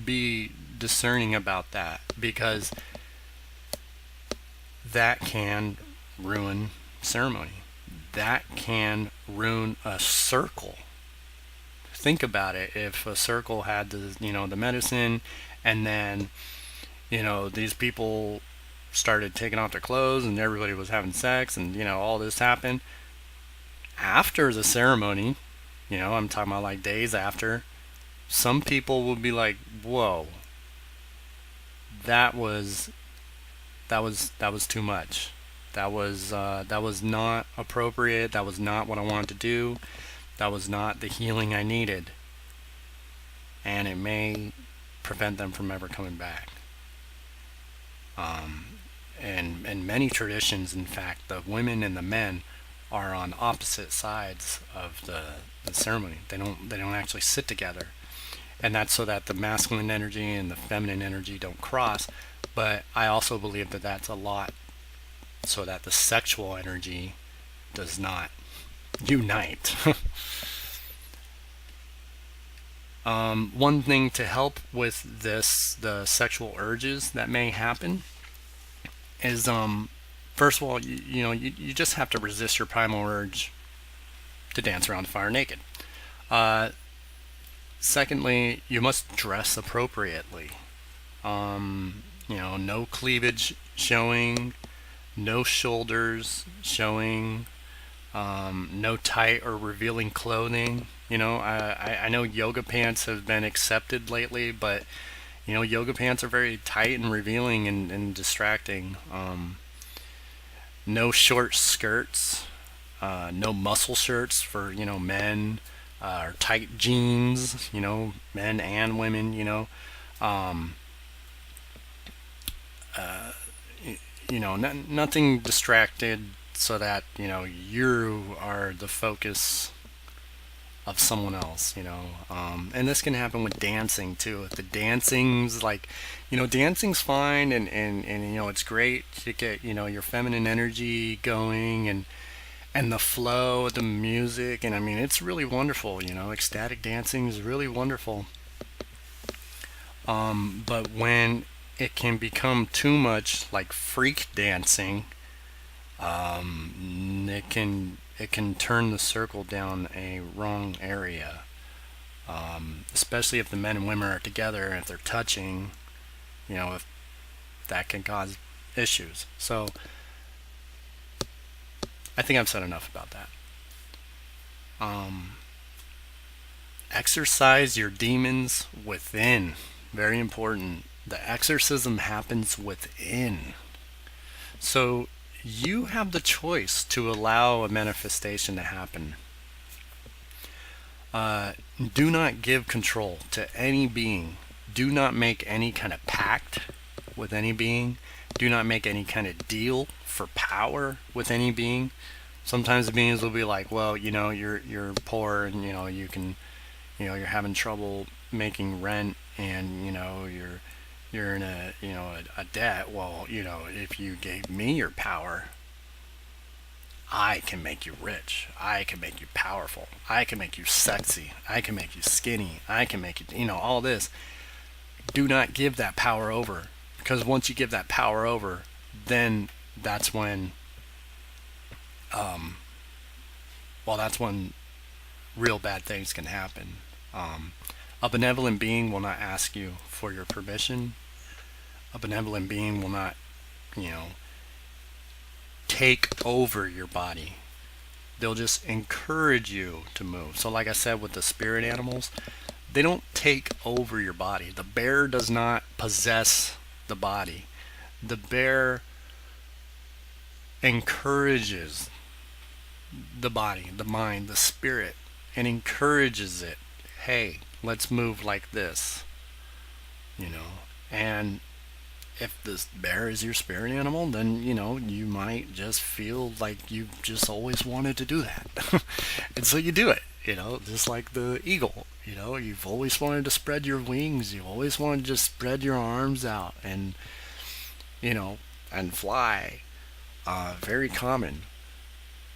be discerning about that, because that can ruin ceremony. That can ruin a circle. Think about it. If a circle had the medicine, and then these people started taking off their clothes, and everybody was having sex, and all this happened after the ceremony, I'm talking about like days after, some people will be like, whoa, that was too much. That was not appropriate. That was not what I wanted to do. That was not the healing I needed. And it may prevent them from ever coming back. And in many traditions, in fact, the women and the men are on opposite sides of the ceremony. They don't actually sit together. And that's so that the masculine energy and the feminine energy don't cross. But I also believe that that's a lot so that the sexual energy does not unite. One thing to help with this, the sexual urges that may happen, is first of all, you just have to resist your primal urge to dance around the fire naked. Secondly, you must dress appropriately. No cleavage showing, no shoulders showing, no tight or revealing clothing. I know yoga pants have been accepted lately, but yoga pants are very tight and revealing, and distracting. No short skirts, no muscle shirts for men, or tight jeans, men and women. Um, Nothing distracted so that you are the focus of someone else. And this can happen with dancing too. If the dancing's like, dancing's fine, and it's great to get your feminine energy going, and the flow of the music, and I mean it's really wonderful. Ecstatic dancing is really wonderful. But when it can become too much like freak dancing, it can turn the circle down a wrong area. Especially if the men and women are together, and if they're touching, if that can cause issues. So I think I've said enough about that. Exercise your demons within. Very important. The exorcism happens within. So you have the choice to allow a manifestation to happen. Do not give control to any being. Do not make any kind of pact with any being. Do not make any kind of deal for power with any being. Sometimes the beings will be like, well, you're poor, and you're having trouble making rent, and you're in a debt. Well, if you gave me your power, I can make you rich. I can make you powerful. I can make you sexy. I can make you skinny. I can make you, all this. Do not give that power over. Because once you give that power over, then that's when, that's when real bad things can happen. A benevolent being will not ask you for your permission. A benevolent being will not, you know, take over your body. They'll just encourage you to move. So like I said with the spirit animals, they don't take over your body. The bear does not possess the body. The bear encourages the body, the mind, the spirit, and encourages it. Hey, let's move like this. And if this bear is your spirit animal, then you might just feel like you just always wanted to do that. And so you do it, just like the eagle. You've always wanted to spread your wings, you've always wanted to just spread your arms out and and fly. Very common.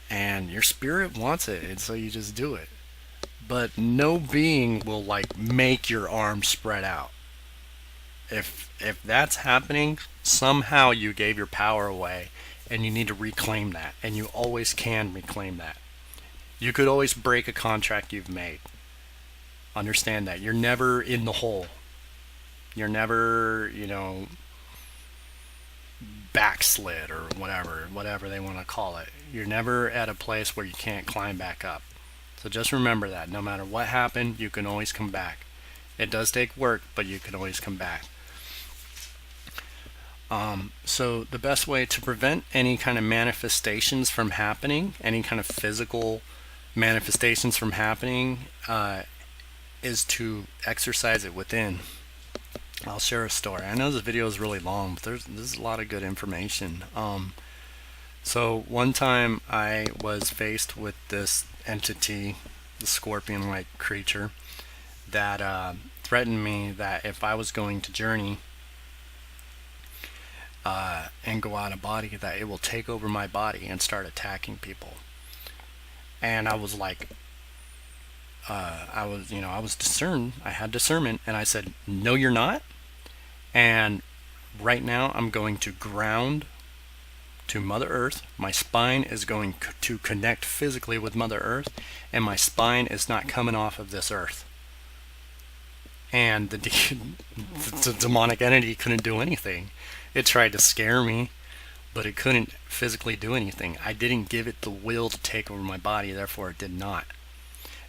And your spirit wants it, and so you just do it. But no being will make your arms spread out. If that's happening, somehow you gave your power away, and you need to reclaim that, and you always can reclaim that. You could always break a contract you've made. Understand that. You're never in the hole. You're never, backslid or whatever they want to call it. You're never at a place where you can't climb back up. So just remember that. No matter what happened, you can always come back. It does take work, but you can always come back. So the best way to prevent any kind of manifestations from happening, any kind of physical manifestations from happening, is to exercise it within. I'll share a story. I know this video is really long, but there's a lot of good information. So one time I was faced with this entity, the scorpion-like creature, that threatened me that if I was going to journey and go out of body, that it will take over my body and start attacking people. And I was like, I was discerned. I had discernment, and I said, "No, you're not." And right now, I'm going to ground to Mother Earth. My spine is going to connect physically with Mother Earth, and my spine is not coming off of this earth. And the demonic entity couldn't do anything. It tried to scare me, but it couldn't physically do anything. I didn't give it the will to take over my body, therefore it did not.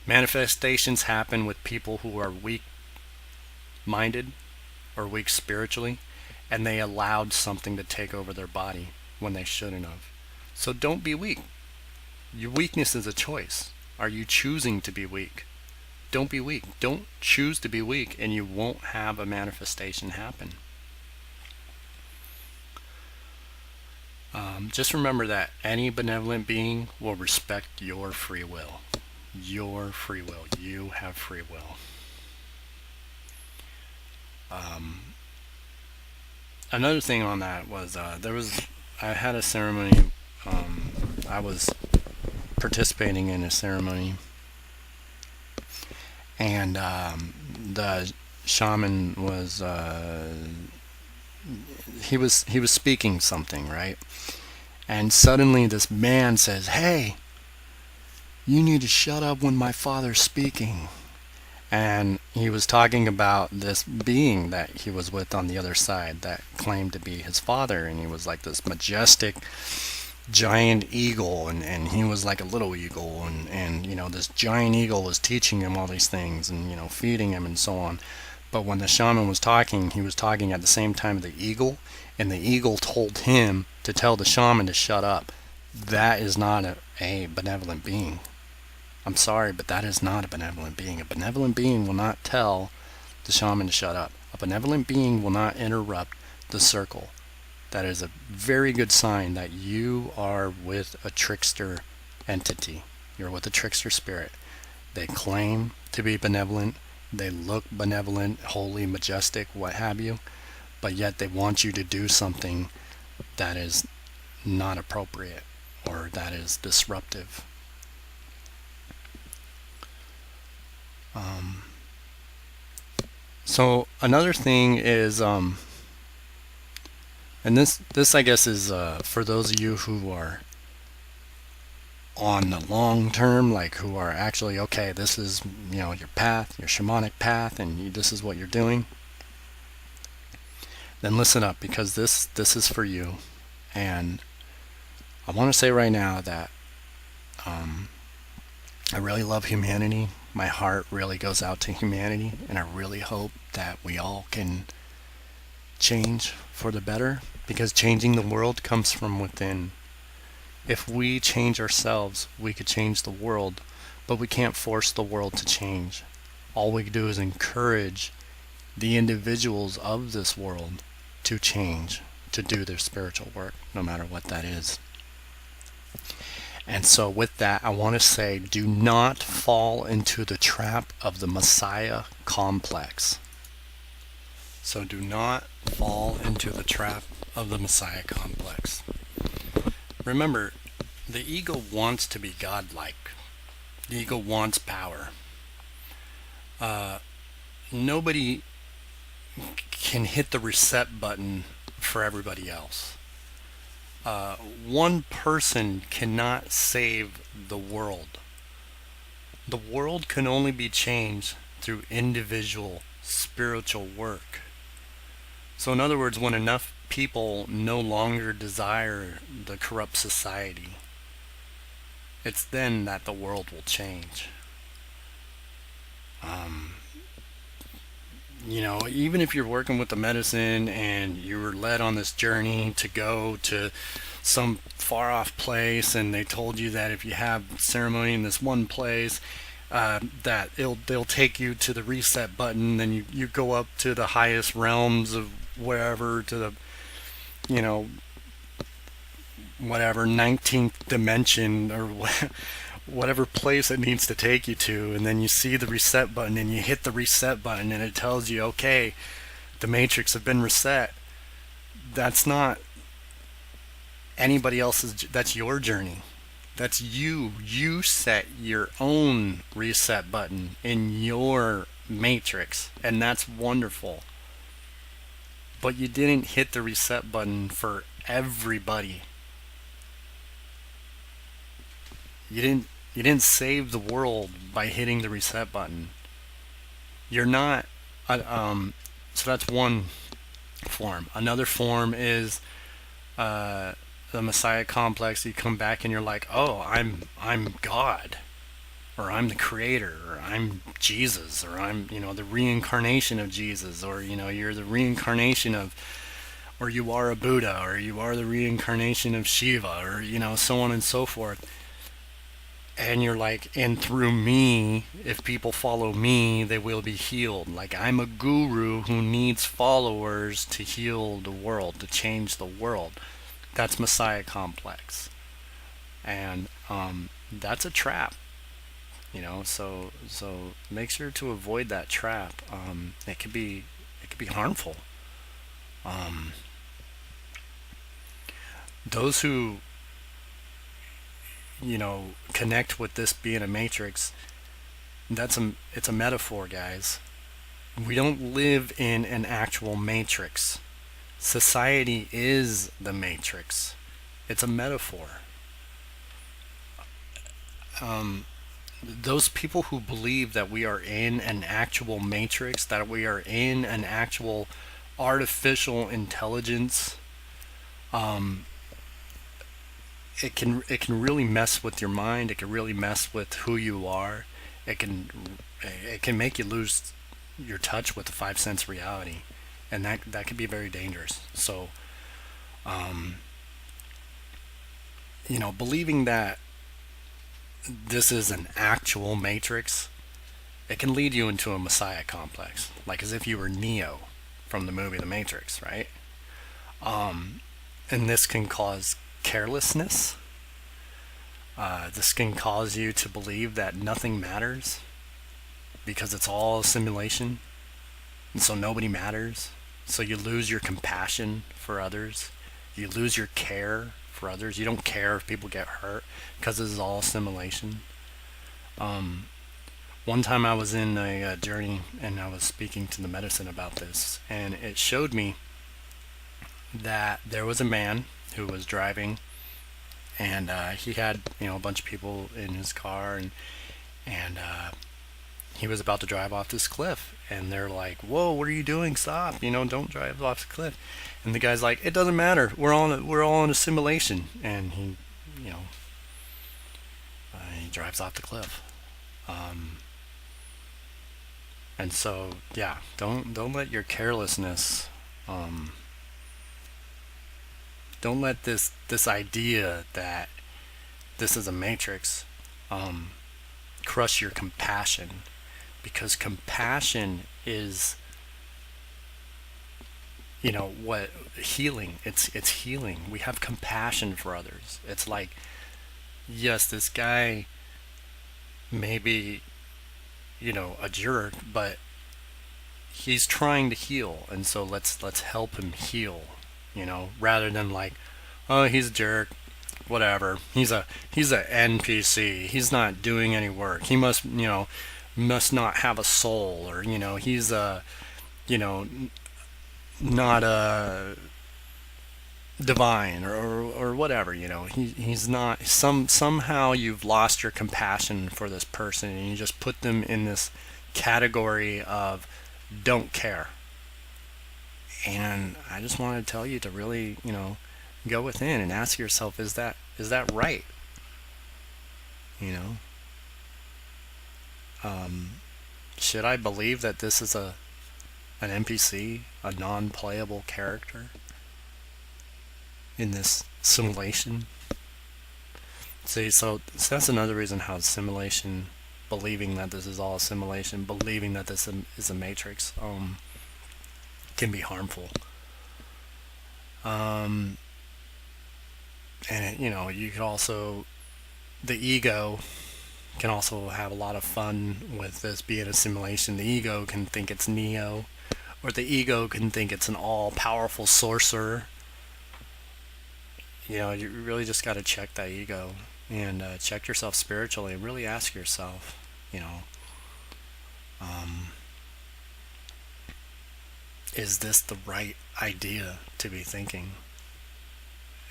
Manifestations happen with people who are weak-minded or weak spiritually, and they allowed something to take over their body when they shouldn't have. So don't be weak. Your weakness is a choice. Are you choosing to be weak? Don't be weak. Don't choose to be weak, and you won't have a manifestation happen. Just remember that any benevolent being will respect your free will. Your free will. You have free will. Another thing on that was I had a ceremony. I was participating in a ceremony, and the shaman was he was speaking something, right? And suddenly this man says, "Hey, you need to shut up when my father's speaking." And he was talking about this being that he was with on the other side that claimed to be his father, and he was like this majestic giant eagle, and he was like a little eagle, and this giant eagle was teaching him all these things and feeding him and so on. But when the shaman was talking, he was talking at the same time to the eagle, and the eagle told him to tell the shaman to shut up. That is not a benevolent being. I'm sorry, but that is not a benevolent being. A benevolent being will not tell the shaman to shut up. A benevolent being will not interrupt the circle. That is a very good sign that you are with a trickster entity. You're with a trickster spirit. They claim to be benevolent. They look benevolent, holy, majestic, what have you. but yet they want you to do something that is not appropriate or that is disruptive. So another thing is, and this I guess is for those of you who are on the long term, like who are actually okay. This is your path, your shamanic path, and this is what you're doing. Then listen up, because this is for you. And I want to say right now that I really love humanity. My heart really goes out to humanity, and I really hope that we all can change for the better, because changing the world comes from within. If we change ourselves, we could change the world, but we can't force the world to change. All we can do is encourage the individuals of this world to change, to do their spiritual work, no matter what that is. And so with that, I want to say, do not fall into the trap of the Messiah complex. So do not fall into the trap of the Messiah complex. Remember, the ego wants to be godlike. The ego wants power. Nobody can hit the reset button for everybody else. One person cannot save the world. The world can only be changed through individual spiritual work. So in other words, when enough people no longer desire the corrupt society, it's then that the world will change. Even if you're working with the medicine and you were led on this journey to go to some far off place, and they told you that if you have ceremony in this one place, that they'll take you to the reset button, then you go up to the highest realms of wherever, to the whatever 19th dimension or whatever place it needs to take you to, and then you see the reset button and you hit the reset button and it tells you, okay, the matrix have been reset. That's not anybody else's. That's your journey. That's you set your own reset button in your matrix, and that's wonderful. But you didn't hit the reset button for everybody. You didn't save the world by hitting the reset button. You're not. So that's one form. Another form is the Messiah complex. You come back and you're like, oh, I'm God, or I'm the creator, or I'm Jesus, or I'm the reincarnation of Jesus, or you're the reincarnation of, or you are a Buddha, or you are the reincarnation of Shiva, or so on and so forth. And you're like, and through me, if people follow me, they will be healed. Like, I'm a guru who needs followers to heal the world, to change the world. That's Messiah complex. And that's a trap. So make sure to avoid that trap. It could be harmful. Those who connect with this being a matrix, it's a metaphor, guys. We don't live in an actual matrix. Society is the matrix. It's a metaphor. Those people who believe that we are in an actual matrix, that we are in an actual artificial intelligence, it can really mess with your mind. It can really mess with who you are. It can make you lose your touch with the five sense reality, and that can be very dangerous. So, believing that this is an actual matrix, it can lead you into a Messiah complex, like as if you were Neo from the movie The Matrix, right? And this can cause carelessness. This can cause you to believe that nothing matters because it's all a simulation, and so nobody matters. So you lose your compassion for others. You lose your care for others. You don't care if people get hurt because this is all assimilation. Um, One time I was in a journey and I was speaking to the medicine about this, and it showed me that there was a man who was driving, and he had a bunch of people in his car, and he was about to drive off this cliff, and they're like, "Whoa, what are you doing? Stop! Don't drive off the cliff." And the guy's like, "It doesn't matter. We're all in a simulation," and you know, he drives off the cliff. Um, and so, yeah, don't let your carelessness, um, don't let this idea that this is a matrix, um, crush your compassion, because compassion is what healing. It's healing. We have compassion for others. It's like, yes, this guy may be a jerk, but he's trying to heal, and so let's help him heal, rather than like, oh, he's a jerk, whatever. He's a NPC. He's not doing any work. He must not have a soul, or he's a you know not a divine, or whatever. He's not. Somehow you've lost your compassion for this person, and you just put them in this category of don't care. And I just wanted to tell you to really go within and ask yourself, is that right? you know um, should I believe that this is an NPC, a non-playable character in this simulation? See, so that's another reason how simulation, believing that this is all a simulation, believing that this is a matrix, can be harmful. Um, and you could also, the ego can also have a lot of fun with this being a simulation. The ego can think it's Neo, or the ego can think it's an all-powerful sorcerer. You really just got to check that ego, and check yourself spiritually, and really ask yourself, um, is this the right idea to be thinking?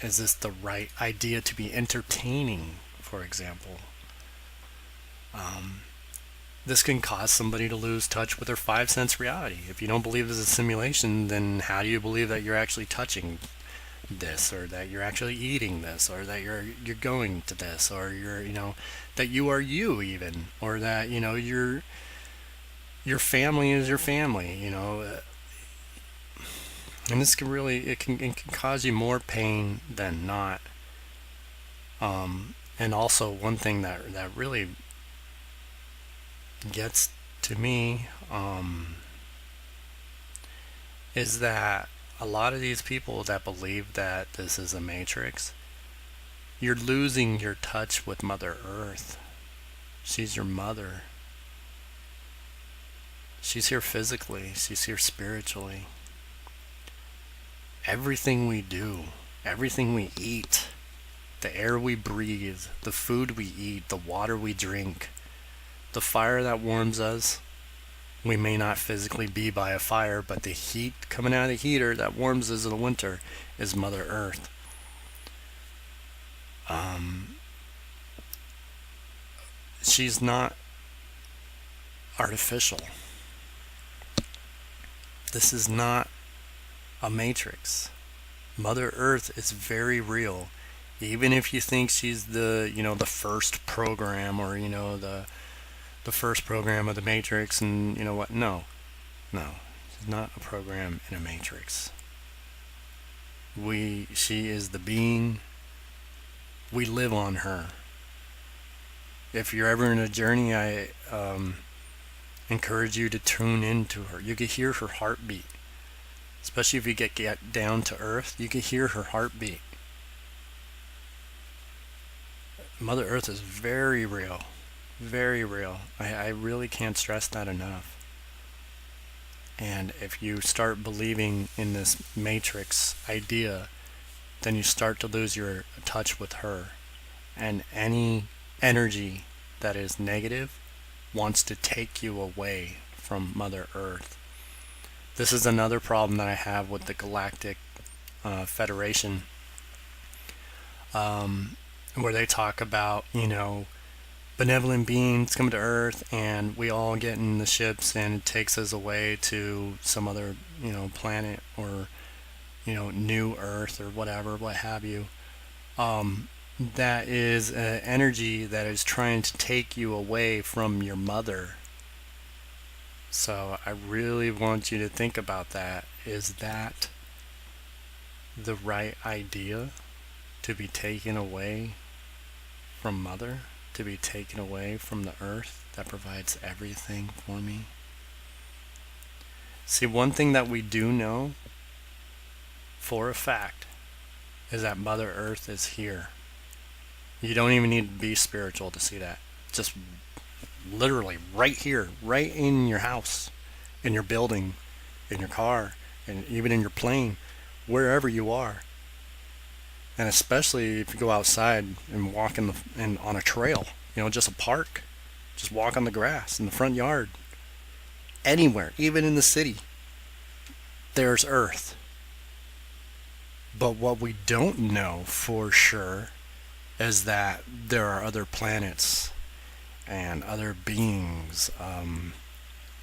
Is this the right idea to be entertaining, for example? Um, this can cause somebody to lose touch with their five sense reality. If you don't believe this is a simulation, then how do you believe that you're actually touching this, or that you're actually eating this, or that you're going to this, or you're that you are you, even, or that your family is your family, and this can really, it can cause you more pain than not. And also, one thing that really gets to me, is that a lot of these people that believe that this is a matrix, you're losing your touch with Mother Earth. She's your mother. She's here physically, she's here spiritually. Everything we do, everything we eat, the air we breathe, the food we eat, the water we drink, the fire that warms us. We may not physically be by a fire, but the heat coming out of the heater that warms us in the winter is Mother Earth. She's not artificial. This is not a matrix. Mother Earth is very real. Even if you think she's the first program, or the first program of the matrix, and what? No, she's not a program in a matrix. She is the being. We live on her. If you're ever in a journey, I encourage you to tune into her. You can hear her heartbeat. Especially if you get down to earth, you can hear her heartbeat. Mother Earth is very real. Very real. I really can't stress that enough. And if you start believing in this matrix idea, then you start to lose your touch with her. And any energy that is negative wants to take you away from Mother Earth. This is another problem that I have with the Galactic Federation, where they talk about, benevolent beings come to Earth and we all get in the ships and it takes us away to some other, planet or, new Earth or whatever, what have you. That is an energy that is trying to take you away from your mother. So I really want you to think about that. Is that the right idea? To be taken away from mother? To be taken away from the earth that provides everything for me? See, one thing that we do know for a fact is that Mother Earth is here. You don't even need to be spiritual to see that. Just literally right here, right in your house, in your building, in your car, and even in your plane, wherever you are. And especially if you go outside and walk on a trail, just a park, just walk on the grass in the front yard, anywhere, even in the city, there's Earth. But what we don't know for sure is that there are other planets and other beings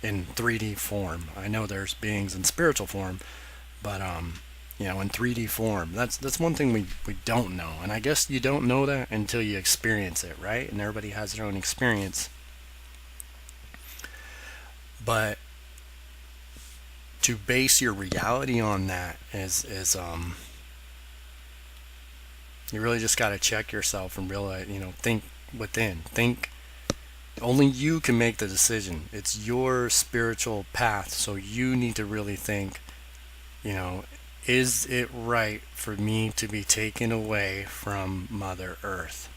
in 3D form. I know there's beings in spiritual form, but in 3D form. That's one thing we don't know. And I guess you don't know that until you experience it, right? And everybody has their own experience. But to base your reality on that is you really just got to check yourself and realize, think within. Think only you can make the decision. It's your spiritual path, so you need to really think, is it right for me to be taken away from Mother Earth?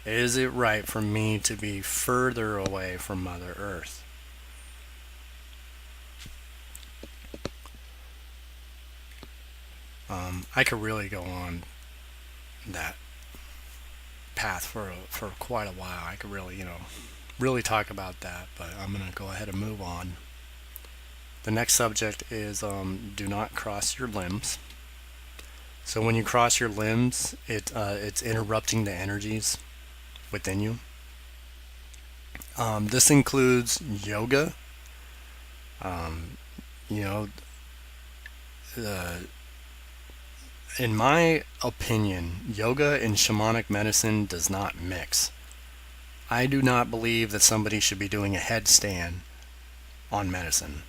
Is it right for me to be further away from Mother Earth? I could really go on that path for quite a while. I could really talk about that, but I'm going to go ahead and move on. The next subject is do not cross your limbs. So when you cross your limbs, it's interrupting the energies within you. This includes yoga. In my opinion, yoga and shamanic medicine does not mix. I do not believe that somebody should be doing a headstand on medicine.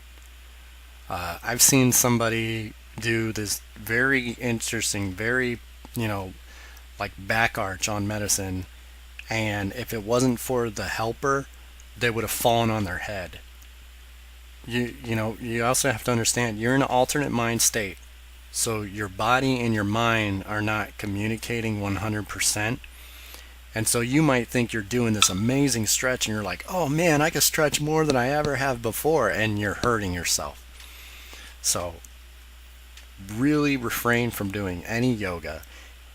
I've seen somebody do this very interesting, very, like back arch on medicine, and if it wasn't for the helper, they would have fallen on their head. You also have to understand you're in an alternate mind state. So your body and your mind are not communicating 100%. And so you might think you're doing this amazing stretch and you're like, oh man, I can stretch more than I ever have before, and you're hurting yourself. So really refrain from doing any yoga.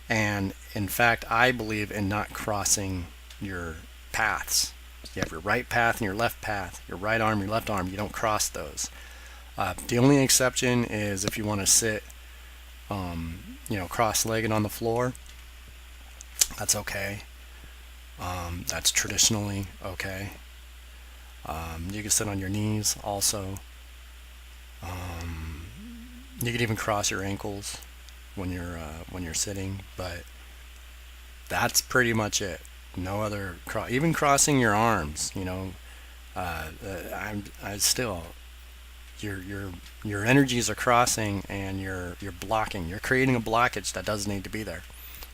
And in fact, I believe in not crossing your paths. You have your right path and your left path, your right arm, your left arm. You don't cross those. The only exception is if you want to sit cross-legged on the floor. That's okay. That's traditionally okay. You can sit on your knees also. You can even cross your ankles when you're sitting, but that's pretty much it. No other even crossing your arms. I still your energies are crossing and you're blocking. You're creating a blockage that doesn't need to be there.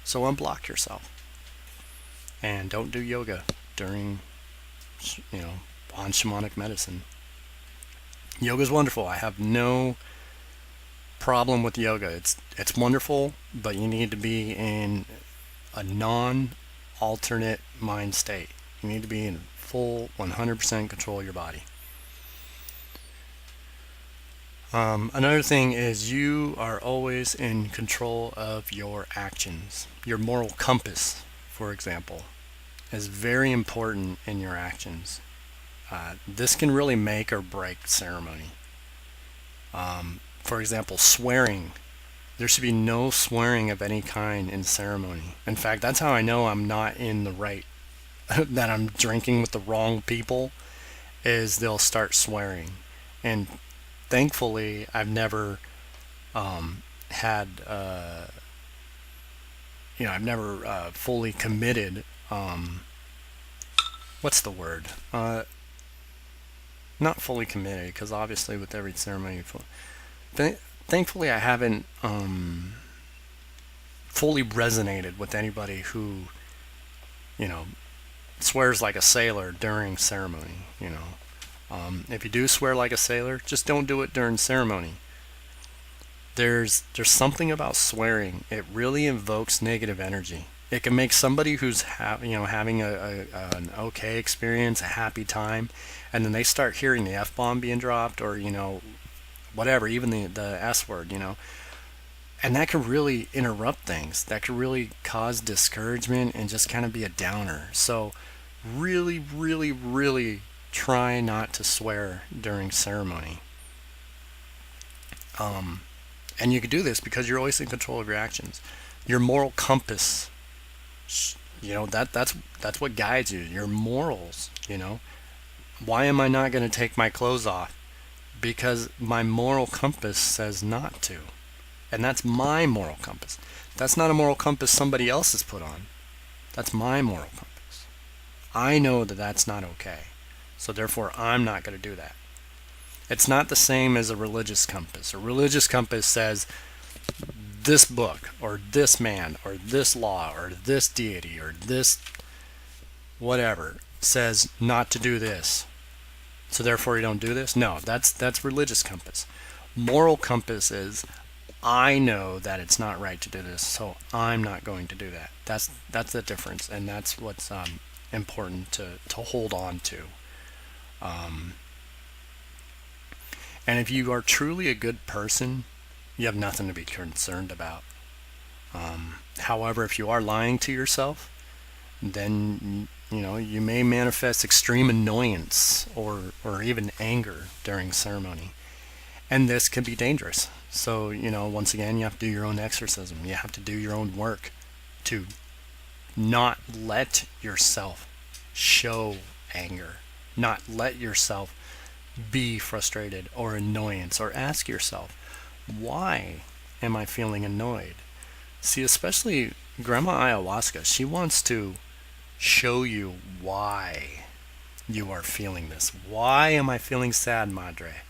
So unblock yourself. And don't do yoga during, on shamanic medicine. Yoga is wonderful. I have no problem with yoga. It's wonderful, but you need to be in a non-alternate mind state. You need to be in full 100% control of your body. Another thing is you are always in control of your actions. Your moral compass, for example, is very important in your actions. This can really make or break ceremony. For example, swearing. There should be no swearing of any kind in ceremony. In fact, that's how I know I'm not in the right, that I'm drinking with the wrong people, is they'll start swearing. And thankfully, I've never had, I've never fully committed. What's the word? Not fully committed, because obviously with every ceremony, thankfully I haven't fully resonated with anybody who, you know, swears like a sailor during ceremony. If you do swear like a sailor, just don't do it during ceremony. There's something about swearing. It really invokes negative energy. It can make somebody who's having an okay experience, a happy time, and then they start hearing the F-bomb being dropped, or whatever, even the S word, and that can really interrupt things. That can really cause discouragement and just kind of be a downer. So really, really, really try not to swear during ceremony. And you can do this because you're always in control of your actions. Your moral compass, that's what guides you. Your morals. Why am I not going to take my clothes off? Because my moral compass says not to. And that's my moral compass. That's not a moral compass somebody else has put on. That's my moral compass. I know that that's not okay. So therefore, I'm not going to do that. It's not the same as a religious compass. A religious compass says this book, or this man, or this law, or this deity, or this whatever says not to do this. So therefore you don't do this? No, that's religious compass. Moral compass is, I know that it's not right to do this, so I'm not going to do that. That's the difference, and that's what's important to hold on to. And if you are truly a good person, you have nothing to be concerned about. However, if you are lying to yourself, then you may manifest extreme annoyance or even anger during ceremony, and this can be dangerous. So once again, you have to do your own exorcism. You have to do your own work to not let yourself show anger, not let yourself be frustrated or annoyance, or ask yourself, why am I feeling annoyed? See, especially Grandma Ayahuasca, she wants to show you why you are feeling this. Why am I feeling sad, Madre?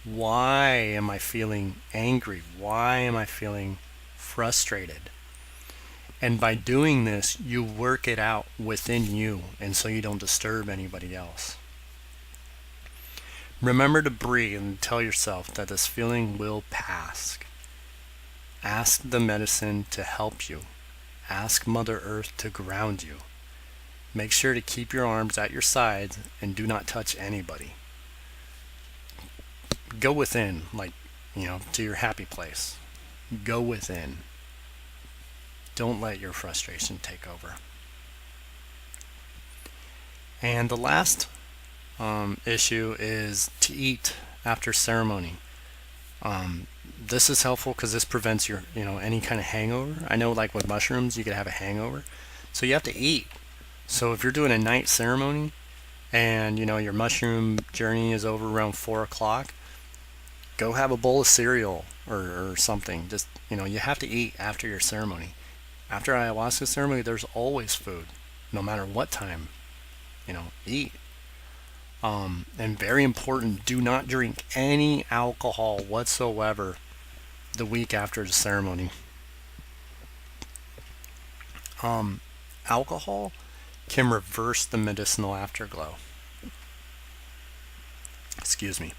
Why am I feeling angry? Why am I feeling frustrated? And by doing this, you work it out within you, and so you don't disturb anybody else. Remember to breathe and tell yourself that this feeling will pass. Ask the medicine to help you. Ask Mother Earth to ground you. Make sure to keep your arms at your sides and do not touch anybody. Go within, to your happy place. Go within. Don't let your frustration take over. And the last issue is to eat after ceremony. This is helpful because this prevents your, any kind of hangover. I know, like with mushrooms, you could have a hangover, so you have to eat. So if you're doing a night ceremony, and your mushroom journey is over around 4 o'clock, go have a bowl of cereal or something. Just you have to eat after your ceremony. After ayahuasca ceremony, there's always food, no matter what time. Eat. And very important, do not drink any alcohol whatsoever the week after the ceremony. Alcohol can reverse the medicinal afterglow. Excuse me.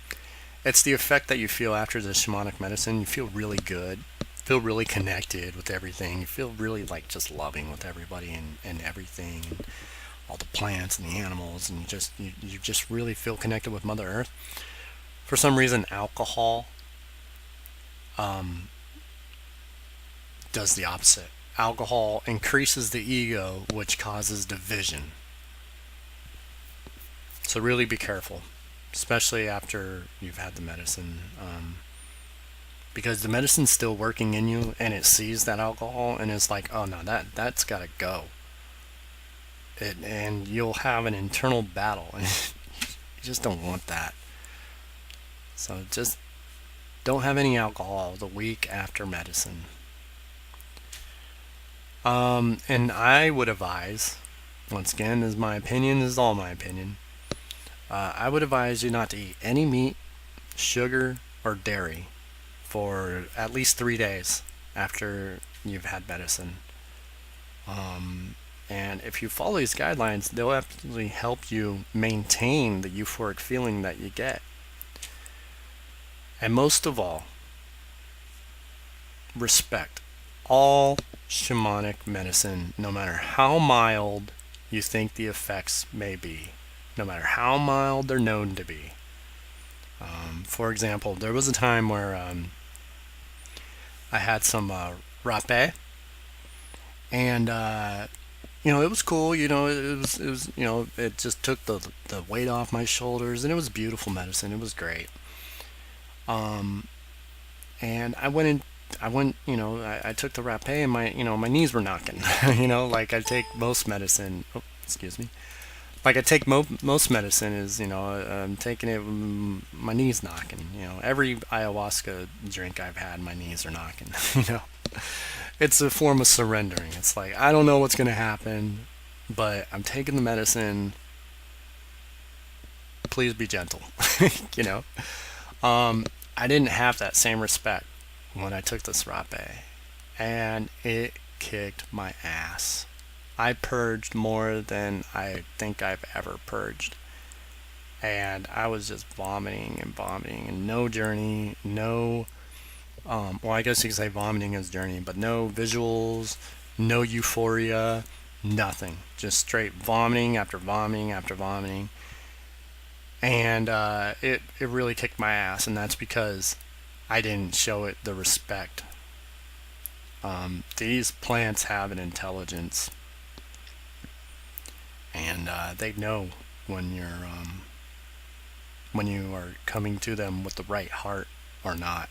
It's the effect that you feel after the shamanic medicine. You feel really good, feel really connected with everything. You feel really like just loving with everybody and everything. And all the plants and the animals, and you just really feel connected with Mother Earth. For some reason, alcohol um, does the opposite. Alcohol increases the ego, which causes division. So really be careful, especially after you've had the medicine, because the medicine's still working in you, and it sees that alcohol, and it's like, oh no, that's got to go. And you'll have an internal battle, and you just don't want that. So just don't have any alcohol the week after medicine. And I would advise, once again, this is my opinion, this is all my opinion. I would advise you not to eat any meat, sugar, or dairy for at least 3 days after you've had medicine. And if you follow these guidelines, they'll actually help you maintain the euphoric feeling that you get. And most of all, respect all shamanic medicine, no matter how mild you think the effects may be, no matter how mild they're known to be. For example, there was a time where I had some rapé, and it was cool. It just took the weight off my shoulders, and it was beautiful medicine. It was great. And I took the rapé, and my knees were knocking. Like I take most medicine. Oh, excuse me. Like I take most medicine is, I'm taking it, my knees knocking. Every ayahuasca drink I've had, my knees are knocking. It's a form of surrendering. It's like, I don't know what's going to happen, but I'm taking the medicine. Please be gentle. you know. I didn't have that same respect when I took this rapé, and it kicked my ass. I purged more than I think I've ever purged. And I was just vomiting and no journey, no, well, I guess you could say vomiting is journey, but no visuals, no euphoria, nothing. Just straight vomiting after vomiting after vomiting. And it really kicked my ass, and that's because I didn't show it the respect. These plants have an intelligence, and they know when you are coming to them with the right heart or not.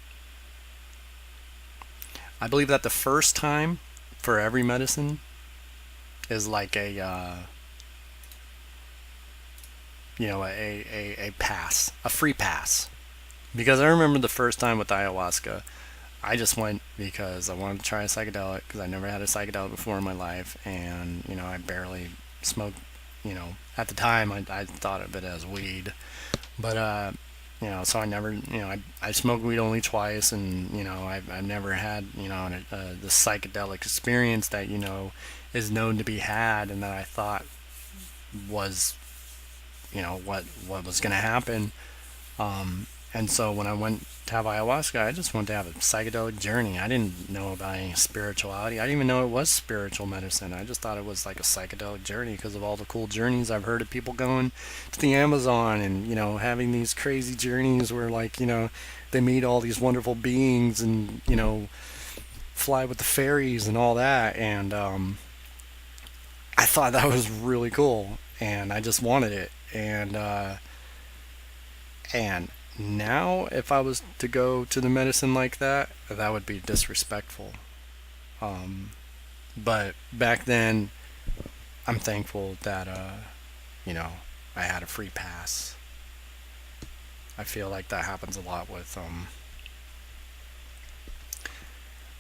I believe that the first time for every medicine is like a pass, a free pass. Because I remember the first time with ayahuasca, I just went because I wanted to try a psychedelic, because I never had a psychedelic before in my life, and I barely smoked. At the time I thought of it as weed, but so I never, I smoked weed only twice, and I've never had the psychedelic experience that is known to be had, and that I thought was what was going to happen. And so when I went to have ayahuasca, I just wanted to have a psychedelic journey. I didn't know about any spirituality. I didn't even know it was spiritual medicine. I just thought it was like a psychedelic journey because of all the cool journeys I've heard of people going to the Amazon and, having these crazy journeys where they meet all these wonderful beings and, fly with the fairies and all that. And I thought that was really cool, and I just wanted it. And now, if I was to go to the medicine like that, that would be disrespectful. But back then, I'm thankful that, I had a free pass. I feel like that happens a lot with,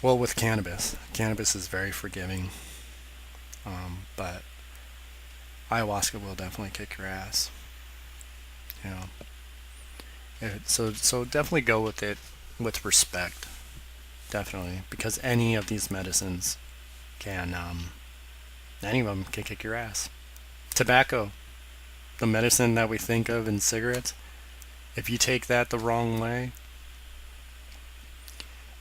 with cannabis. Cannabis is very forgiving. But ayahuasca will definitely kick your ass. So definitely go with it with respect. Definitely. Because any of these medicines can, any of them can kick your ass. Tobacco, the medicine that we think of in cigarettes, if you take that the wrong way,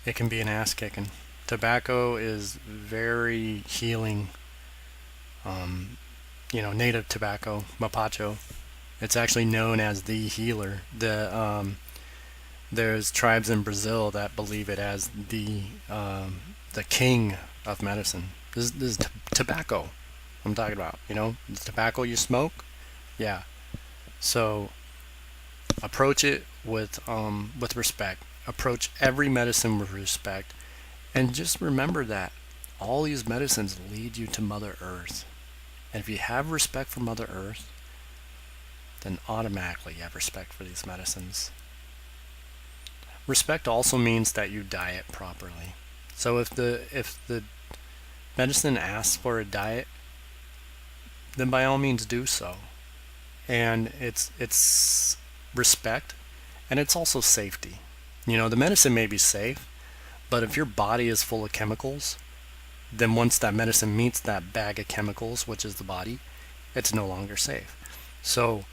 it can be an ass kicking. Tobacco is very healing. Native tobacco, mapacho. It's actually known as the healer. There's tribes in Brazil that believe it as the king of medicine. This is tobacco I'm talking about. The tobacco you smoke. Yeah. So approach it with respect. Approach every medicine with respect, and just remember that all these medicines lead you to Mother Earth. And if you have respect for Mother Earth, then automatically you have respect for these medicines. Respect also means that you diet properly. So if the medicine asks for a diet, then by all means do so. And it's respect, and it's also safety. The medicine may be safe, but if your body is full of chemicals, then once that medicine meets that bag of chemicals, which is the body, it's no longer safe. So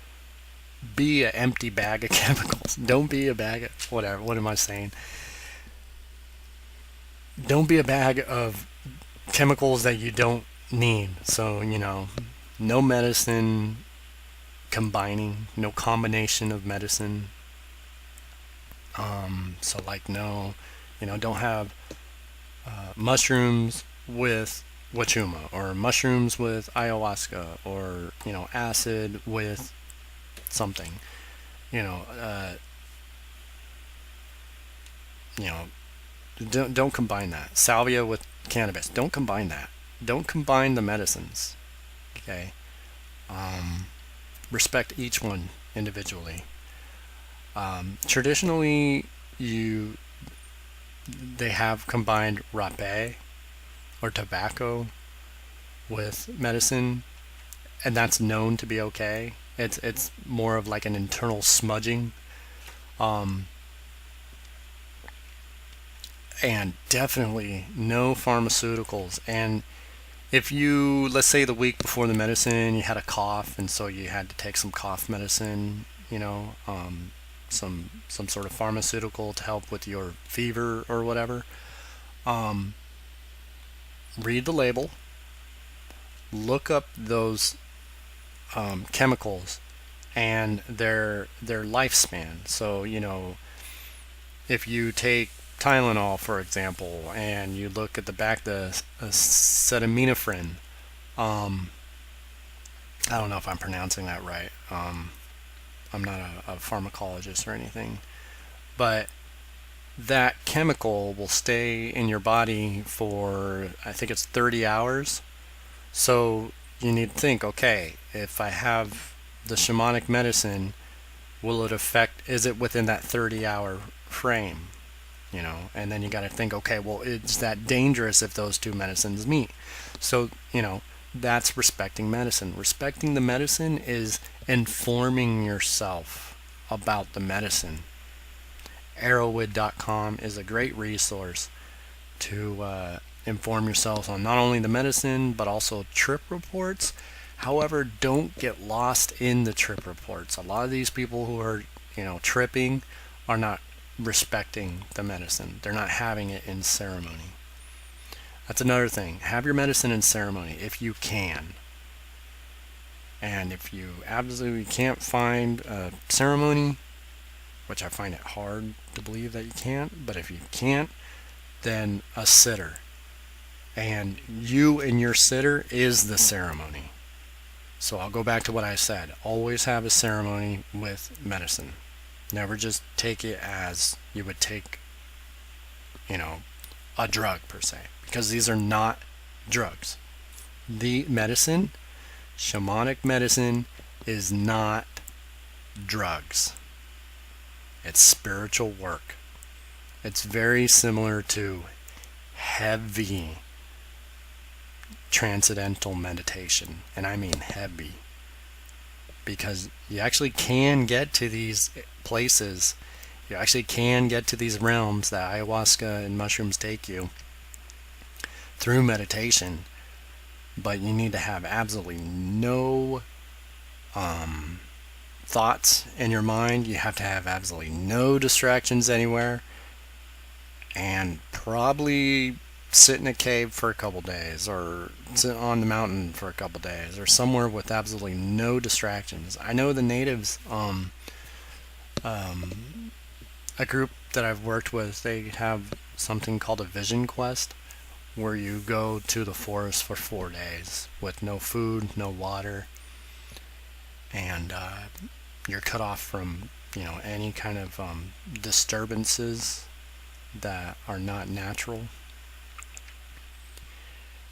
be an empty bag of chemicals. Don't be a bag of whatever. What am I saying? Don't be a bag of chemicals that you don't need. So, no medicine combining, no combination of medicine. So like no, don't have mushrooms with wachuma, or mushrooms with ayahuasca, or acid with something. You know, uh, you know, don't combine that. Salvia with cannabis. Don't combine that. Don't combine the medicines. Okay. Um, Respect each one individually. Traditionally, you they have combined rapé or tobacco with medicine, and that's known to be okay. It's more of like an internal smudging, um, and definitely no pharmaceuticals. And if you, let's say, the week before the medicine, you had a cough, and so you had to take some cough medicine, some sort of pharmaceutical to help with your fever or whatever. Um, Read the label, look up those chemicals and their lifespan. So if you take Tylenol, for example, and you look at the back, the acetaminophen. Um, I don't know if I'm pronouncing that right. I'm not a pharmacologist or anything, but that chemical will stay in your body for, I think it's 30 hours. So you need to think, okay, if I have the shamanic medicine, will it affect, is it within that 30-hour frame? And then you got to think, okay, well, is that dangerous if those two medicines meet? So, that's respecting medicine. Respecting the medicine is informing yourself about the medicine. Arrowwood.com is a great resource to inform yourself on not only the medicine but also trip reports. However, don't get lost in the trip reports. A lot of these people who are, tripping are not respecting the medicine. They're not having it in ceremony. That's another thing. Have your medicine in ceremony if you can. And if you absolutely can't find a ceremony, which I find it hard to believe that you can't, but if you can't, then a sitter. And you and your sitter is the ceremony. So I'll go back to what I said. Always have a ceremony with medicine. Never just take it as you would take, a drug per se. Because these are not drugs. The medicine, shamanic medicine, is not drugs. It's spiritual work. It's very similar to heavy transcendental meditation. And I mean heavy. Because you actually can get to these places. You actually can get to these realms that ayahuasca and mushrooms take you through meditation. But you need to have absolutely no thoughts in your mind. You have to have absolutely no distractions anywhere. And probably sit in a cave for a couple days, or sit on the mountain for a couple days, or somewhere with absolutely no distractions. I know the natives, a group that I've worked with, they have something called a vision quest, where you go to the forest for 4 days with no food, no water, and you're cut off from any kind of disturbances that are not natural,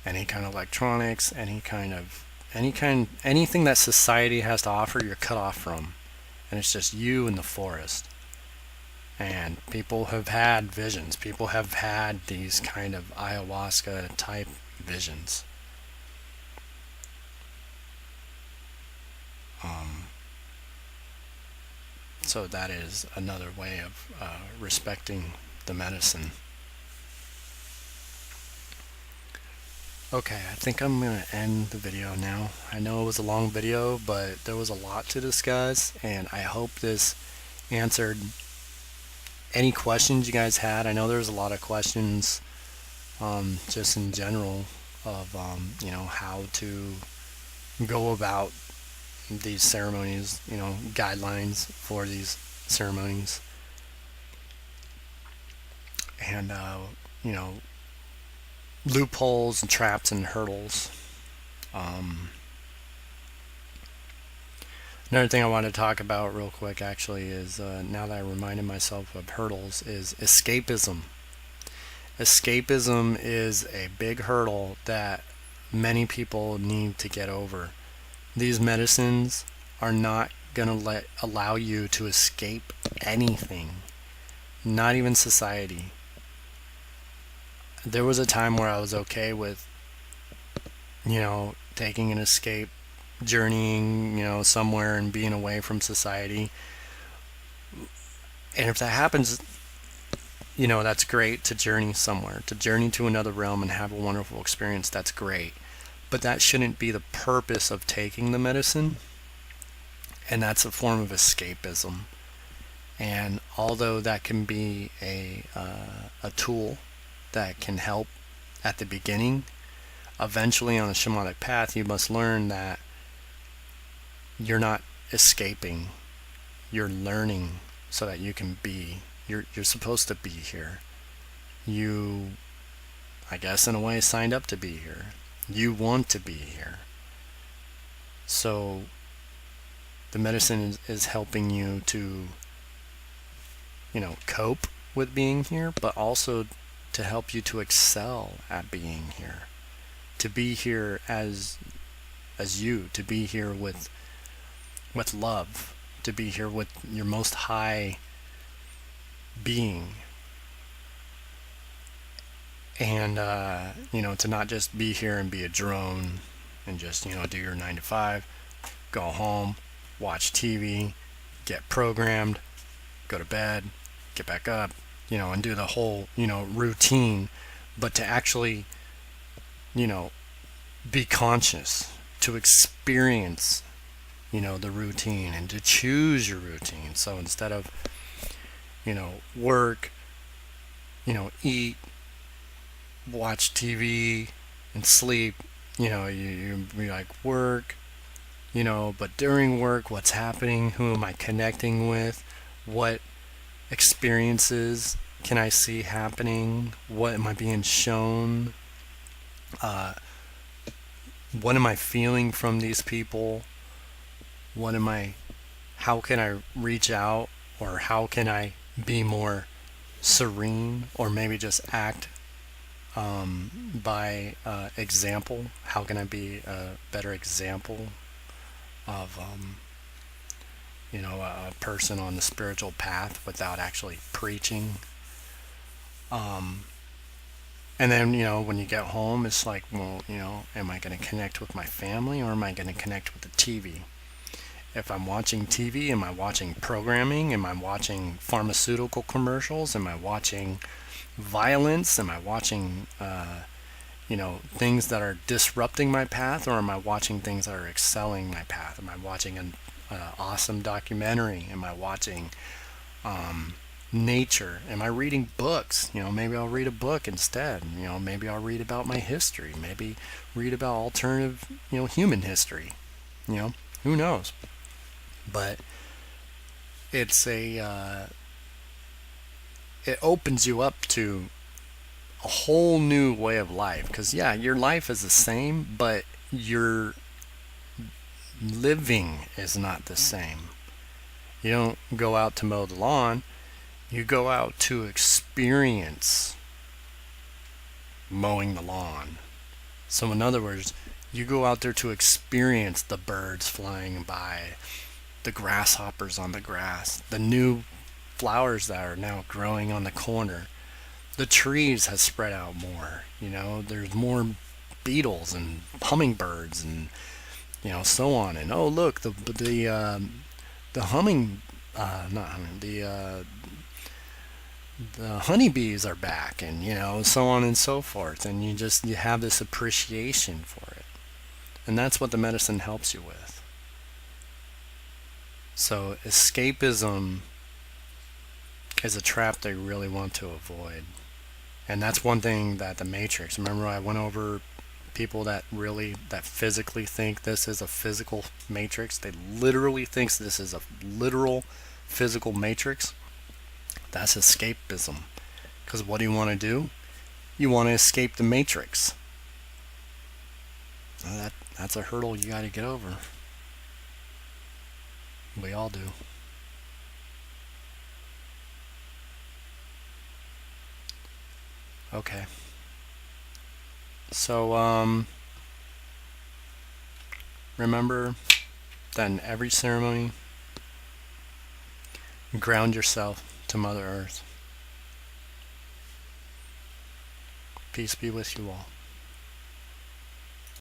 any kind of electronics, anything that society has to offer, you're cut off from, and it's just you in the forest. And people have had visions. People have had these kind of ayahuasca type visions. So that is another way of respecting the medicine. Okay, I think I'm going to end the video now. I know it was a long video, but there was a lot to discuss, and I hope this answered any questions you guys had. I know there's a lot of questions just in general of how to go about these ceremonies, guidelines for these ceremonies, and loopholes and traps and hurdles. Another thing I want to talk about real quick actually is, now that I reminded myself of hurdles, is escapism. Escapism is a big hurdle that many people need to get over. These medicines are not going to allow you to escape anything, not even society. There was a time where I was okay with, taking an escape, journeying, somewhere and being away from society. And if that happens, that's great, to journey somewhere, to journey to another realm and have a wonderful experience. That's great. But that shouldn't be the purpose of taking the medicine. And that's a form of escapism. And although that can be a tool that can help at the beginning, eventually on a shamanic path, you must learn that you're not escaping. You're learning so that you can be. You're supposed to be here. You, I guess in a way, signed up to be here. You want to be here. So the medicine is helping you to, cope with being here, but also to help you to excel at being here. To be here as you, to be here with love, to be here with your most high being. And to not just be here and be a drone and just do your 9 to 5, go home, watch TV, get programmed, go to bed, get back up, and do the whole routine, but to actually be conscious, to experience the routine, and to choose your routine. So instead of work, eat, watch TV and sleep, you like work, but during work, what's happening? Who am I connecting with? What experiences can I see happening? What am I being shown? What am I feeling from these people? How can I reach out, or how can I be more serene, or maybe just act by example? How can I be a better example of a person on the spiritual path without actually preaching? And then, when you get home, it's like, well, am I going to connect with my family, or am I going to connect with the TV? If I'm watching TV, am I watching programming? Am I watching pharmaceutical commercials? Am I watching violence? Am I watching, things that are disrupting my path? Or am I watching things that are excelling my path? Am I watching an awesome documentary? Am I watching nature? Am I reading books? Maybe I'll read a book instead. Maybe I'll read about my history. Maybe read about alternative, human history. Who knows? But it's it opens you up to a whole new way of life. Because, yeah, your life is the same, but your living is not the same. You don't go out to mow the lawn, you go out to experience mowing the lawn. So, in other words, you go out there to experience the birds flying by, the grasshoppers on the grass, the new flowers that are now growing on the corner. The trees have spread out more. There's more beetles and hummingbirds and so on. And oh, look, the humming, not humming, the honeybees are back, and so on and so forth. And you have this appreciation for it, and that's what the medicine helps you with. So escapism is a trap they really want to avoid. And that's one thing that the Matrix, remember I went over people that physically think this is a physical matrix. They literally think this is a literal physical matrix. That's escapism. Because what do you want to do? You want to escape the matrix. That's a hurdle you got to get over. We all do. Okay. So, remember that in every ceremony, ground yourself to Mother Earth. Peace be with you all.